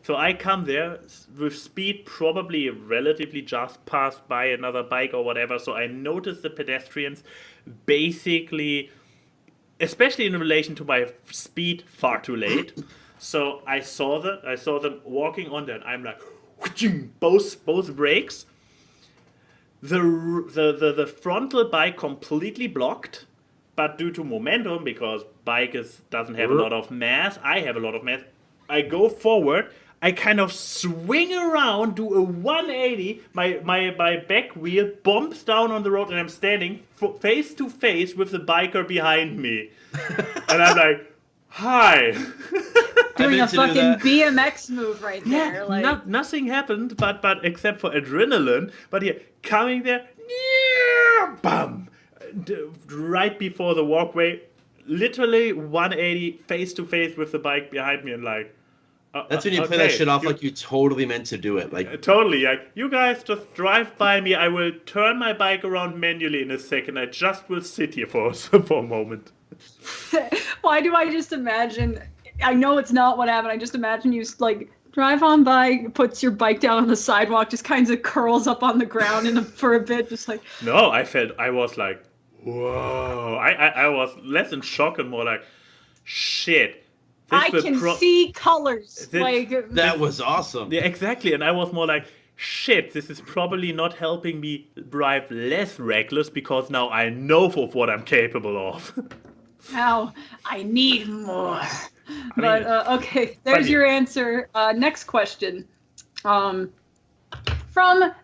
So I come there with speed, probably relatively just passed by another bike or whatever. So I notice the pedestrians basically, especially in relation to my speed, far too late. So I saw them walking on there, and I'm like, both brakes. The frontal bike completely blocked, but due to momentum, because bike doesn't have a lot of mass, I have a lot of mass. I go forward. I kind of swing around, do a 180. My back wheel bumps down on the road, and I'm standing face to face with the biker behind me. And I'm like, hi. Doing a fucking BMX move right there. Yeah, Like nothing happened, but except for adrenaline. But yeah, coming there, bam, right before the walkway, literally 180 face to face with the bike behind me, and like. That's when you play that shit off like you totally meant to do it. Like totally, like, you guys just drive by me. I will turn my bike around manually in a second. I just will sit here for a moment. why do I just imagine? I know it's not what happened. I just imagine you like drive on by, puts your bike down on the sidewalk, just kind of curls up on the ground for a bit, just like. No, I was like, whoa. I was less in shock and more like, shit. I can see colors. That was awesome. Yeah, exactly. And I was more like, shit, this is probably not helping me drive less reckless, because now I know of what I'm capable of. Now I need more. Okay, there's your answer. Next question. From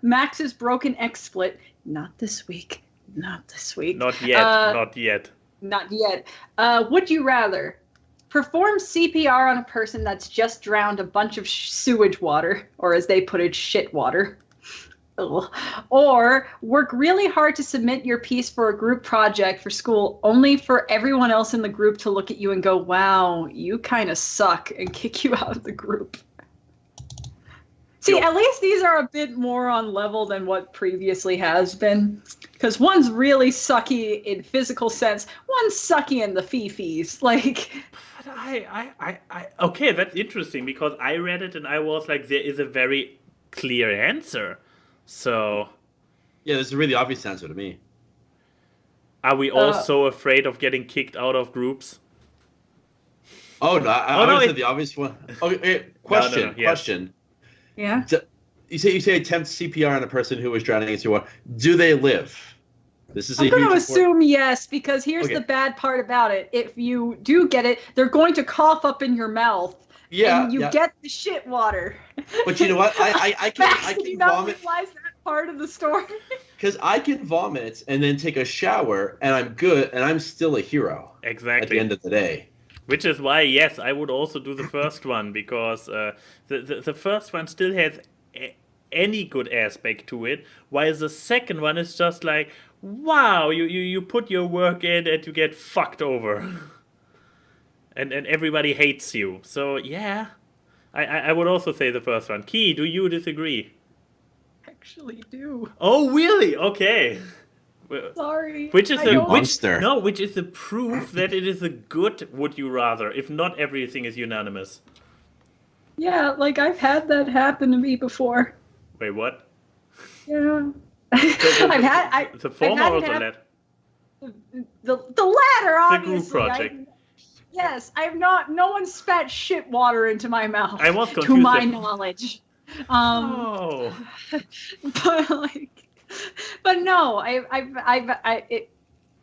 Max's Broken XSplit. Not this week. Not yet. Not yet. Would you rather perform CPR on a person that's just drowned a bunch of sewage water, or as they put it, shit water? Ugh. Or work really hard to submit your piece for a group project for school, only for everyone else in the group to look at you and go, wow, you kind of suck, and kick you out of the group? See, at least these are a bit more on level than what previously has been. Because one's really sucky in physical sense, one's sucky in the fifis. Like... Okay, that's interesting, because I read it and I was like, there is a very clear answer. So... Yeah, there's a really obvious answer to me. Are we all so afraid of getting kicked out of groups? Oh, no, I said the obvious one. Okay, question. Yes. Yeah? You say attempt CPR on a person who was drowning in sewer. Do they live? This is I'm going to assume yes, because here's the bad part about it. If you do get it, they're going to cough up in your mouth. Yeah, and you get the shit water. But you know what? I can did you not realize that part of the story? Because I can vomit and then take a shower, and I'm good, and I'm still a hero. Exactly. At the end of the day. Which is why, yes, I would also do the first one, because the first one still has any good aspect to it, while the second one is just like, wow, you put your work in and you get fucked over. And everybody hates you. So, yeah, I would also say the first one. Key, do you disagree? Actually do. Oh, really? Okay. Sorry. Which is monster. Which is the proof that it is a good would you rather, if not everything is unanimous. Yeah, like I've had that happen to me before. Wait, what? Yeah. The former or the latter? The latter, obviously. The group project. Yes, no one spat shit water into my mouth. I was confused. To my knowledge. But no,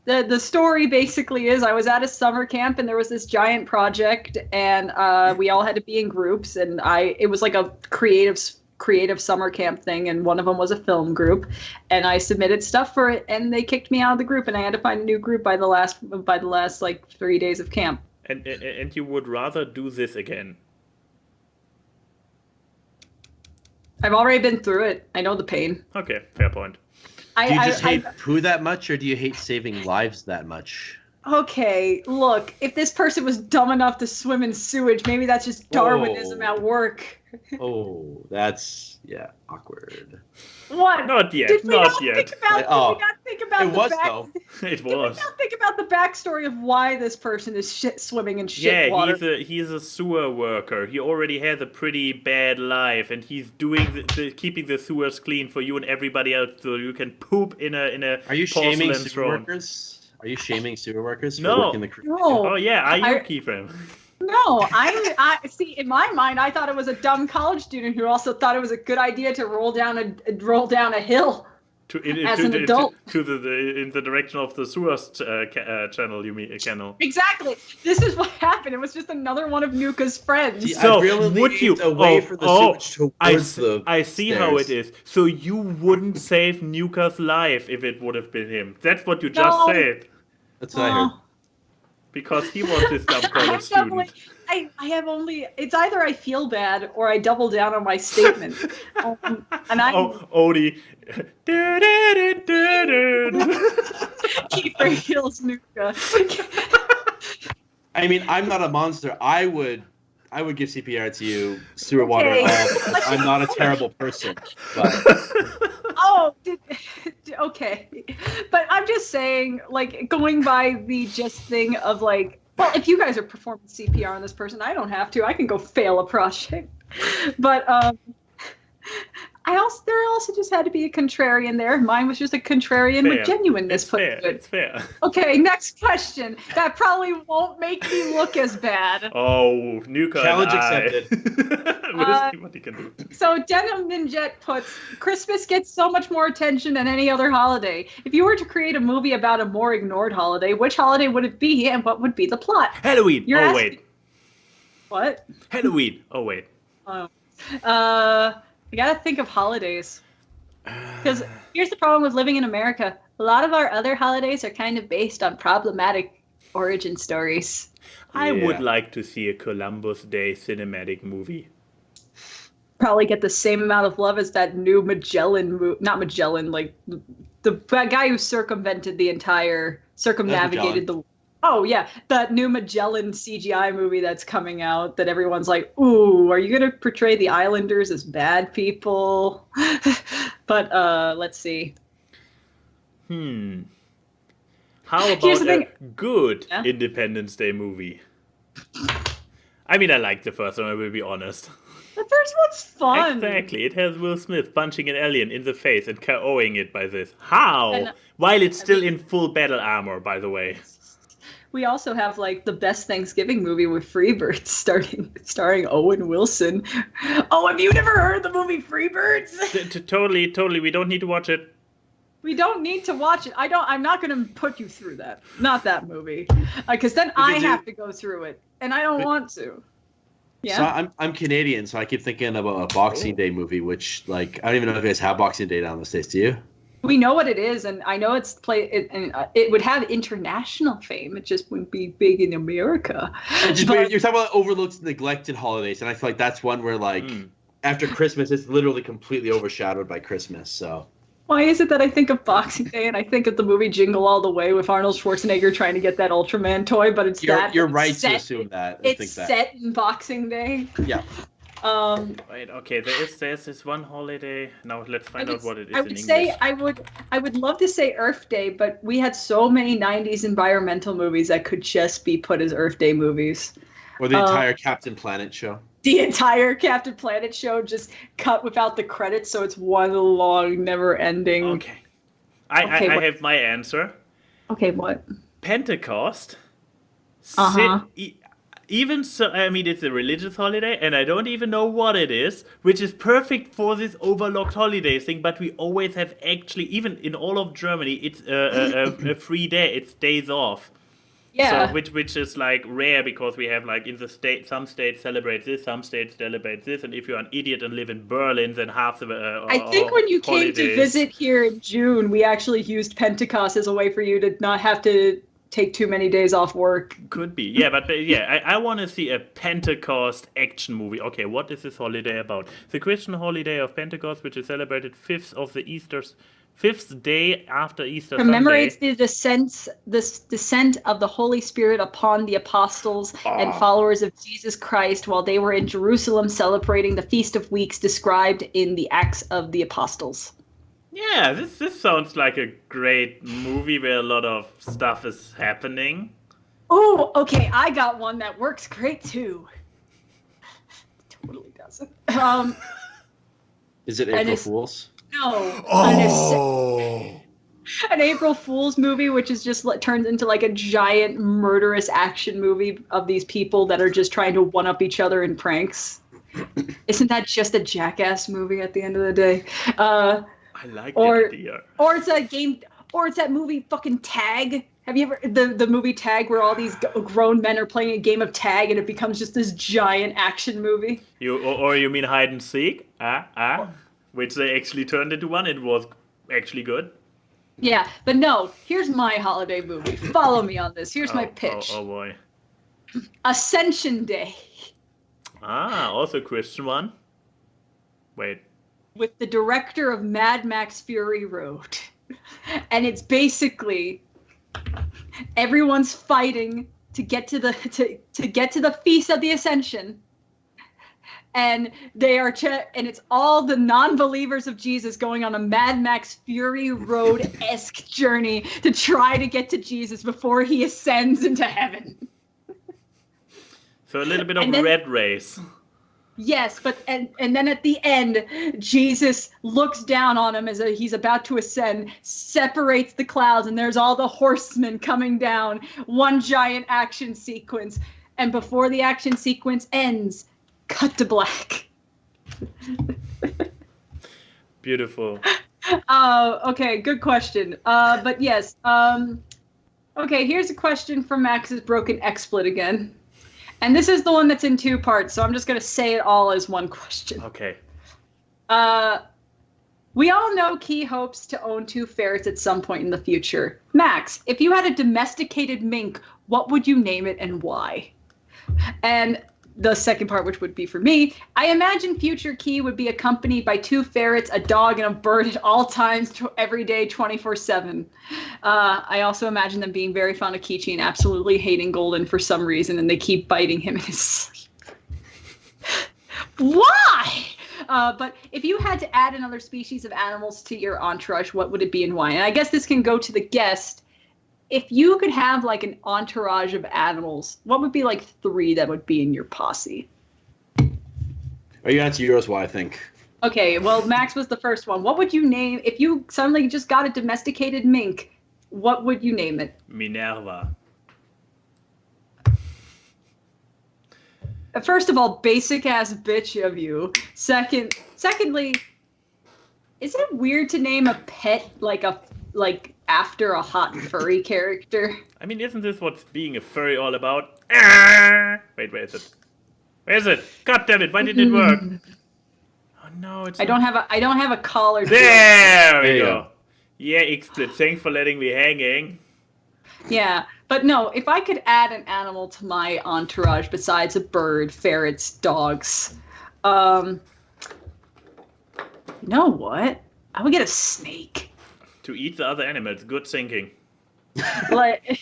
the story basically is I was at a summer camp and there was this giant project and we all had to be in groups and it was like a creative summer camp thing, and one of them was a film group, and I submitted stuff for it and they kicked me out of the group and I had to find a new group by the last like 3 days of camp. And you would rather do this again? I've already been through it. I know the pain. Okay, fair point. Do you just hate poo that much, or do you hate saving lives that much? Okay, look, if this person was dumb enough to swim in sewage, maybe that's just Darwinism at work. Oh, that's, awkward. What? Not yet. Did we not think about it was, though. It was. Did we not think about the backstory of why this person is swimming in shit water? Yeah, he's a sewer worker. He already has a pretty bad life, and he's doing keeping the sewers clean for you and everybody else, so you can poop in a. Are you shaming sewer workers? Are you shaming sewer workers for no. working the crew? No. Oh yeah, are you Keyframe? No, I see. In my mind, I thought it was a dumb college student who also thought it was a good idea to roll down a hill as an adult. In the direction of the Suez channel, you mean canal? Exactly. This is what happened. It was just another one of Nuka's friends. So really would you? away for the sewage towards I see stairs. how it is. So you wouldn't save Nuka's life if it would have been him. That's what you just said. That's what I heard. Because he was this dumb college student. I have only. It's either I feel bad or I double down on my statement. And I. Odie. Keyframe kills Nuka. I mean, I'm not a monster. I would give CPR to you, sewer water and all, because I'm not a terrible person. But. Okay. But I'm just saying, like, going by the just thing of, like, well, if you guys are performing CPR on this person, I don't have to. I can go fail a project. But there also just had to be a contrarian there. Mine was just a contrarian with genuineness. It's fair. Okay, next question. That probably won't make me look as bad. Oh, Nuka. Challenge accepted. What he can do. So Denim Ninjet puts, Christmas gets so much more attention than any other holiday. If you were to create a movie about a more ignored holiday, which holiday would it be and what would be the plot? Halloween. Wait. What? Halloween. Oh, wait. I gotta think of holidays. Because here's the problem with living in America. A lot of our other holidays are kind of based on problematic origin stories. I would like to see a Columbus Day cinematic movie. Probably get the same amount of love as that new Magellan not Magellan, like the guy who circumnavigated the. Oh yeah, that new Magellan CGI movie that's coming out that everyone's like, ooh, are you gonna portray the Islanders as bad people? But let's see. How about a good Independence Day movie? I mean, I like the first one, I will be honest. The first one's fun. Exactly. It has Will Smith punching an alien in the face and KOing it by this. How? While it's still in full battle armor, by the way. We also have, like, the best Thanksgiving movie with Freebirds starring Owen Wilson. Oh, have you never heard the movie Freebirds? Totally. We don't need to watch it. We don't need to watch it. I'm not going to put you through that. Not that movie. Because then I have to go through it. And I don't want to. Yeah. So I'm Canadian, so I keep thinking about a Boxing Day movie, which, like, I don't even know if you guys have Boxing Day down in the States, do you? We know what it is, and I know it's it would have international fame. It just wouldn't be big in America. You're talking about overlooked, neglected holidays, and I feel like that's one where, like, after Christmas, it's literally completely overshadowed by Christmas. So why is it that I think of Boxing Day and I think of the movie Jingle All the Way with Arnold Schwarzenegger trying to get that Ultraman toy? But it's you're right to assume that. It's set in Boxing Day. Yeah. Wait, okay, there's this one holiday. Now let's find out what it is in English. I would love to say Earth Day, but we had so many 90s environmental movies that could just be put as Earth Day movies. Or the entire Captain Planet show. The entire Captain Planet show just cut without the credits, so it's one long, never-ending. Okay. I have my answer. Okay, what? Pentecost. Uh-huh. So, I mean, it's a religious holiday, and I don't even know what it is, which is perfect for this overlooked holiday thing, but we always have actually, even in all of Germany, it's a free day. It's days off. Yeah. So, which is, like, rare, because we have, like, in the state, some states celebrate this, some states celebrate this, and if you're an idiot and live in Berlin, then half the I think when you came holidays. to visit here in June, we actually used Pentecost as a way for you to not have to take too many days off work. Could be, yeah, but I want to see a Pentecost action movie. Okay, what is this holiday about? The Christian holiday of Pentecost, which is celebrated fifth day after Easter commemorates Sunday. the descent of the Holy Spirit upon the apostles and followers of Jesus Christ while they were in Jerusalem celebrating the Feast of Weeks described in the Acts of the Apostles. Yeah, this sounds like a great movie where a lot of stuff is happening. Oh, okay, I got one that works great too. Totally doesn't. Is it April Fool's? No. Oh. an April Fool's movie, which is just turns into like a giant murderous action movie of these people that are just trying to one up each other in pranks. Isn't that just a Jackass movie at the end of the day? I like that idea. Or it's that game, or it's that movie fucking Tag. Have you ever the movie Tag, where all these grown men are playing a game of tag and it becomes just this giant action movie? You mean Hide and Seek? Which they actually turned into one. It was actually good. Yeah, but no. Here's my holiday movie. Follow me on this. Here's my pitch. Oh boy. Ascension Day. Also a Christian one. Wait. With the director of Mad Max Fury Road, and it's basically everyone's fighting to get to the to get to the Feast of the Ascension, and they are and it's all the non-believers of Jesus going on a Mad Max Fury Road-esque journey to try to get to Jesus before he ascends into heaven. So a little bit of red race. Yes, but and then at the end, Jesus looks down on him as he's about to ascend, separates the clouds, and there's all the horsemen coming down. One giant action sequence, and before the action sequence ends, cut to black. Beautiful. Okay, good question. But yes. Okay, here's a question from Max's Broken XSplit again. And this is the one that's in two parts, so I'm just going to say it all as one question. Okay. We all know Key hopes to own 2 ferrets at some point in the future. Max, if you had a domesticated mink, what would you name it and why? And the second part, which would be for me, I imagine future Key would be accompanied by 2 ferrets, a dog, and a bird at all times, every day, 24/7. I also imagine them being very fond of Kichi and absolutely hating Golden for some reason, and they keep biting him in his sleep. Why? But if you had to add another species of animals to your entourage, what would it be and why? And I guess this can go to the guest. If you could have like an entourage of animals, what would be like 3 that would be in your posse? Oh, you answer yours, why I think. Okay, well, Max was the first one. What would you name, if you suddenly just got a domesticated mink, what would you name it? Minerva. First of all, basic ass bitch of you. Secondly, is it weird to name a pet like after a hot furry character? I mean, isn't this what's being a furry all about? Wait, where is it? Where is it? God damn it! Why didn't it work? Oh no, it's. I don't have a collar. There we go. Yeah, XSplit. Thanks for letting me hanging. Yeah, but no, if I could add an animal to my entourage besides a bird, ferrets, dogs, you know what? I would get a snake. To eat the other animals. Good thinking. Like,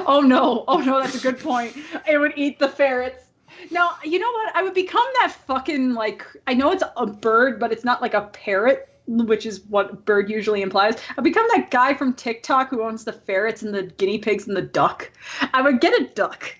oh no, that's a good point. It would eat the ferrets. No, you know what? I would become that fucking, like, I know it's a bird, but it's not like a parrot, which is what bird usually implies. I'd become that guy from TikTok who owns the ferrets and the guinea pigs and the duck. I would get a duck.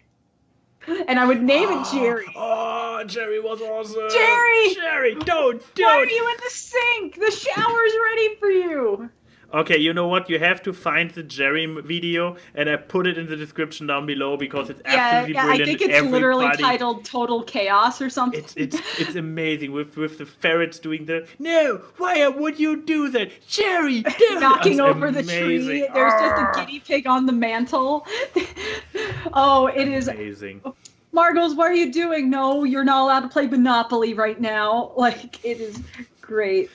And I would name it Jerry. Oh, Jerry was awesome. Jerry, don't. Why are you in the sink? The shower's ready for you. Okay, you know what? You have to find the Jerry video, and I put it in the description down below because it's absolutely brilliant. I think it's literally titled Total Chaos or something. It's amazing with the ferrets doing the no. Why would you do that, Jerry? Knocking over the tree. There's just a guinea pig on the mantle. Oh, it is amazing. Margles, what are you doing? No, you're not allowed to play Monopoly right now. Like, it is great.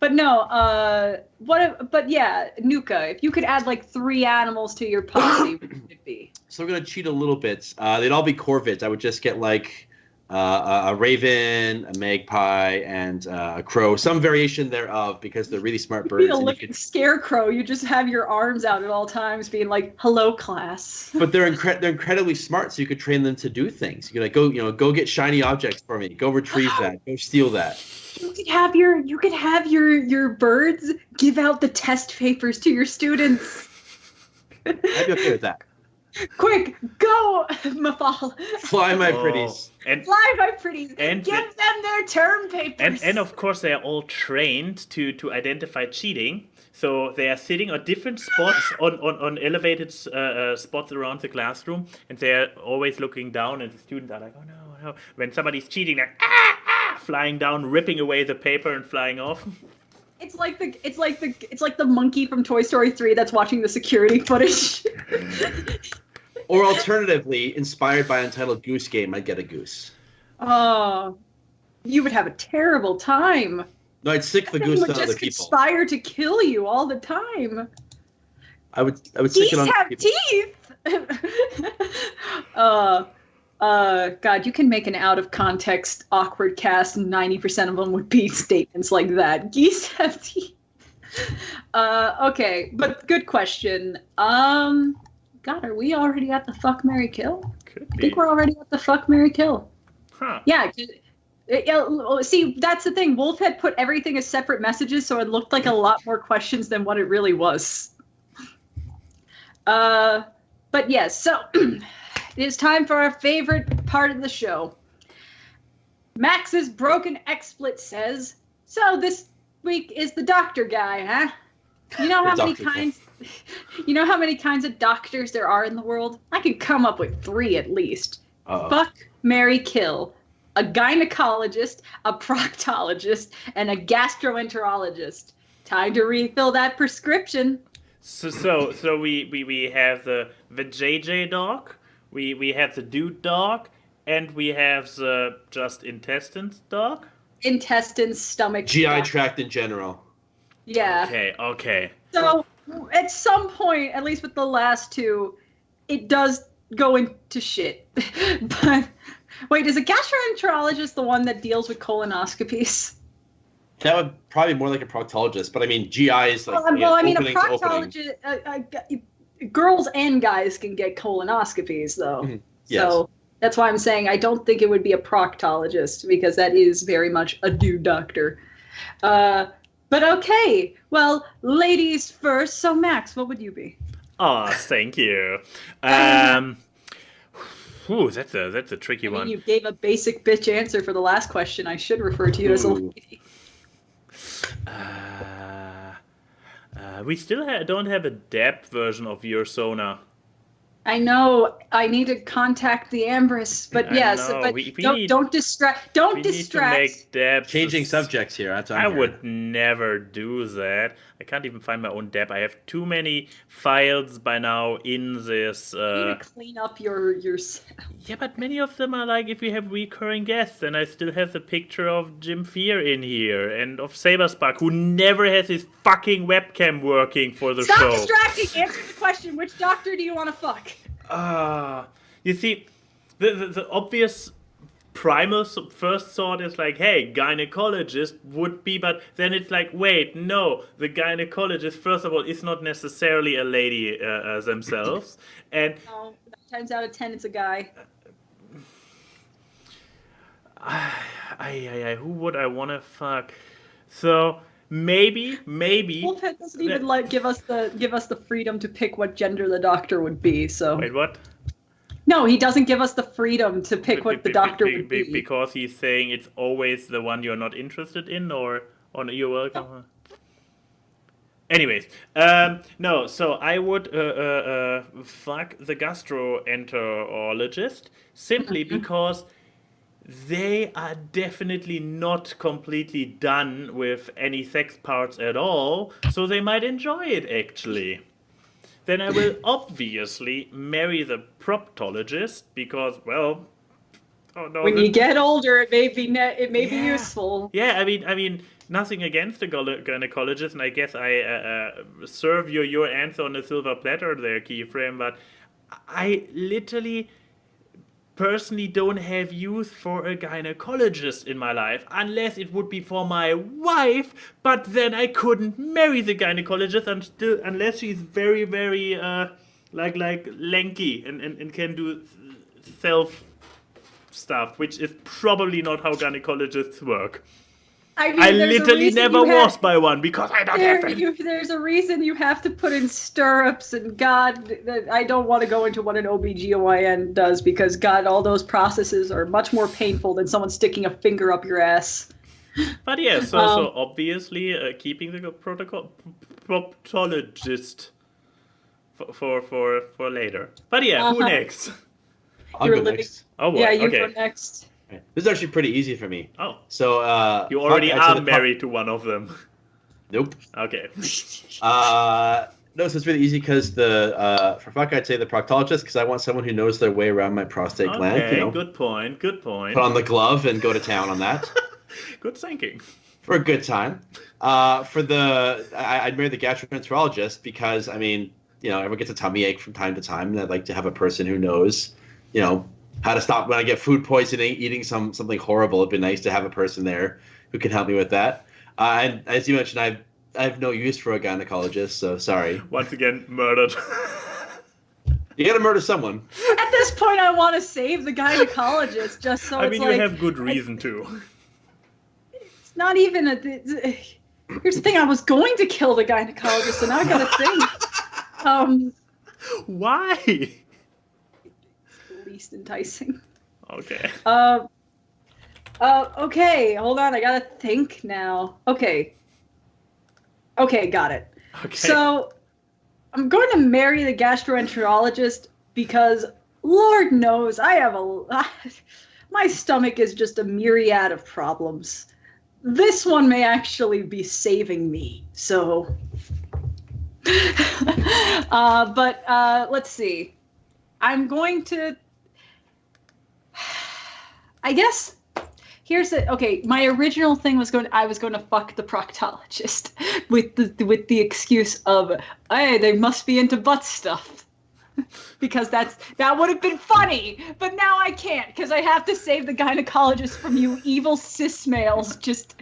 But no, but yeah, Nuka, if you could add like 3 animals to your posse, what would it be? So I'm gonna cheat a little bit. They'd all be corvids. I would just get like a raven, a magpie, and a crow, some variation thereof, because they're really smart birds. You'd be a living scarecrow. You just have your arms out at all times, being like, "Hello, class." But they're incredibly smart, so you could train them to do things. You could like go get shiny objects for me. Go retrieve that. Go steal that. You could have your birds give out the test papers to your students. I'd be okay with that. Quick, go, Mafal. Fly, my pretties. Fly, my pretties. And give them their term papers. And of course, they are all trained to identify cheating. So they are sitting on different spots on elevated spots around the classroom, and they are always looking down, and the students are like, oh no, no. When somebody's cheating, they're flying down, ripping away the paper and flying off. It's like the monkey from Toy Story 3 that's watching the security footage. Or alternatively, inspired by Untitled Goose Game, I'd get a goose. Oh, you would have a terrible time. No, I'd sick the goose on other just people. Conspire to kill you all the time. I would sick it on other people. Geese have teeth. God, you can make an out of context awkward cast, and 90% of them would be statements like that. Geese have teeth. Okay, but good question. God, are we already at the fuck, marry, kill? Could I be. think we're already at the fuck, marry, kill. Huh. Yeah. See, that's the thing. Wolf had put everything as separate messages, so it looked like a lot more questions than what it really was. But yes, so it is time for our favorite part of the show. Max's Broken XSplit says, so this week is the doctor guy, huh? You know how many kinds... You know how many kinds of doctors there are in the world? I can come up with 3 at least. Fuck, marry, kill. A gynecologist, a proctologist, and a gastroenterologist. Time to refill that prescription. So we have the JJ dog, we have the dude dog, and we have the just intestines dog. Intestines, stomach. GI tract in general. Yeah. Okay. So at some point, at least with the last 2, it does go into shit. But wait, is a gastroenterologist the one that deals with colonoscopies? That would probably be more like a proctologist, but I mean, GI is like well, I mean, a opening to opening. proctologist, girls and guys can get colonoscopies, though. Mm-hmm. Yes. So that's why I'm saying I don't think it would be a proctologist, because that is very much a dude doctor. But okay, well, ladies first. So Max, what would you be? Oh, thank you. Ooh, that's a tricky one. You gave a basic bitch answer for the last question. I should refer to you as a lady. We still don't have a depth version of your Sona. I know. I need to contact the Ambrose, but yes, but don't distract. Don't distract. Need to make depths. Changing subjects here. That's I would never do that. I can't even find my own dep. I have too many files by now in this. You need to clean up your. Yeah, but many of them are like if we have recurring guests, and I still have the picture of Jim Fear in here and of Saberspark, who never has his fucking webcam working for the show. Stop distracting. Answer the question. Which doctor do you want to fuck? You see, the obvious primal first thought is like, hey, gynecologist would be, but then it's like, wait, no, the gynecologist, first of all, is not necessarily a lady themselves. And no, 9 times out of 10, it's a guy. Who would I want to fuck? So maybe. Wolfhead doesn't even give us the freedom to pick what gender the doctor would be. So wait, what? No, he doesn't give us the freedom to pick what the doctor would be. Because he's saying it's always the one you're not interested in, or you're welcome. No. Anyways, no. So I would fuck the gastroenterologist simply because they are definitely not completely done with any sex parts at all, so they might enjoy it actually. Then I will obviously marry the proctologist because, well, oh no. When you get older, it may be useful. Yeah, I mean, nothing against the gynecologist, and I guess I serve your answer on a silver platter there, Keyframe, but I literally personally don't have use for a gynecologist in my life unless it would be for my wife, but then I couldn't marry the gynecologist unless she's very, very like lanky and can do self stuff, which is probably not how gynecologists work. I mean, I literally never was by one because I don't have it. There's a reason you have to put in stirrups, and God, I don't want to go into what an OBGYN does because, God, all those processes are much more painful than someone sticking a finger up your ass. But yeah, so obviously keeping the proctologist for later. But yeah, who next? I'll go next. Oh boy. Yeah, you okay. go next. This is actually pretty easy for me. Oh. So You already Puck, I'd say are the married to one of them. Nope. Okay. No, so it's really easy because for Puck, I'd say the proctologist because I want someone who knows their way around my prostate gland. Okay, You know, good point. Good point. put on the glove and go to town on that Good thinking. for a good time. I'd marry the gastroenterologist because I mean, you know, everyone gets a tummy ache from time to time, and I'd like to have a person who knows, you know, how to stop when I get food poisoning, eating something horrible. It'd be nice to have a person there who can help me with that. And as you mentioned, I have no use for a gynecologist, so sorry. Once again, murdered. You gotta murder someone. At this point, I want to save the gynecologist just so I it's mean, like... you have good reason to. It's not even a... Here's the thing, I was going to kill the gynecologist, so now I gotta think. Why? It's the least enticing. Okay. Okay, hold on, I gotta think now. Okay, got it. Okay. So, I'm going to marry the gastroenterologist because, Lord knows, my stomach is just a myriad of problems. This one may actually be saving me, so... but let's see. I'm going to... I guess... Here's the okay. My original thing was I was going to fuck the proctologist with the excuse of, hey, they must be into butt stuff, because that would have been funny. But now I can't because I have to save the gynecologist from you evil cis males. Just.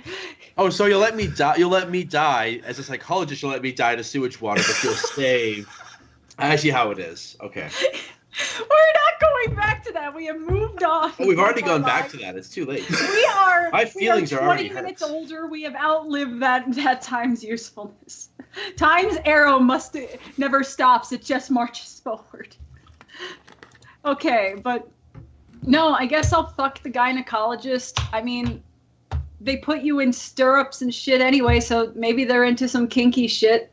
Oh, so you'll let me die? You'll let me die as a psychologist? You'll let me die to sewage water, but you'll save. I see how it is. Okay. We're not going back to that. We have moved on. Oh, we've already gone back to that. It's too late. We are. My feelings we are already 20 minutes hurt. older. We have outlived that time's usefulness. Time's arrow never stops. It just marches forward. Okay, but no, I guess I'll fuck the gynecologist. I mean, they put you in stirrups and shit anyway, so maybe they're into some kinky shit.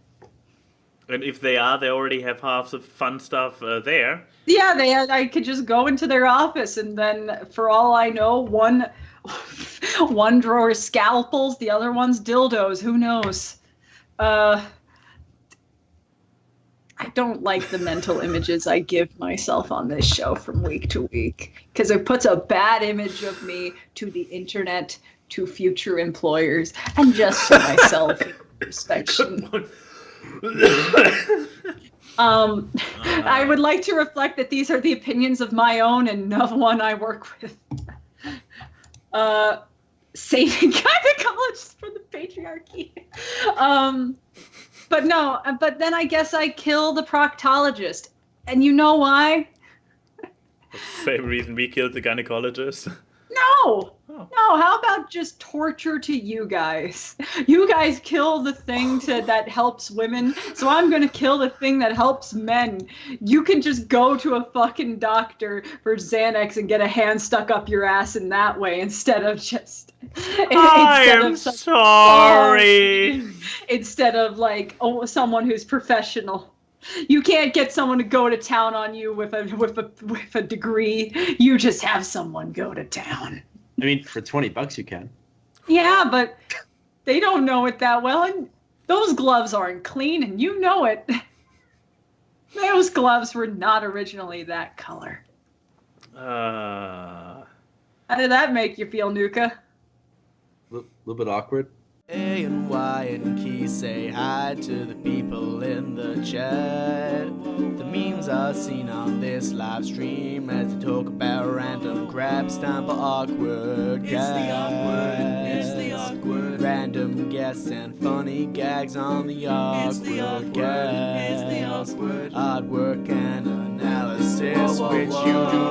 And if they are, they already have half the fun stuff there. Yeah, I could just go into their office, and then, for all I know, one drawer is scalpels, the other one's dildos. Who knows? I don't like the mental images I give myself on this show from week to week, because it puts a bad image of me to the internet, to future employers, and just to myself in introspection. I would like to reflect that these are the opinions of my own and no one I work with. Saving gynecologists for the patriarchy. But then I guess I kill the proctologist. And you know why? Same reason we killed the gynecologist. No! No, how about just torture to you guys? You guys kill the thing that helps women, so I'm gonna kill the thing that helps men. You can just go to a fucking doctor for Xanax and get a hand stuck up your ass in that way instead of just... sorry! Instead of, like, someone who's professional. You can't get someone to go to town on you with a degree. You just have someone go to town. I mean, for $20 you can. Yeah, but they don't know it that well, and those gloves aren't clean, and you know it. Those gloves were not originally that color. How did that make you feel, Nuka? A little bit awkward. A and Y and Key say hi to the people in the chat. The memes are seen on this live stream as they talk about random crap. It's time for awkward guests. It's the awkward. Random guests and funny gags on the awkward guests. Artwork and analysis which you do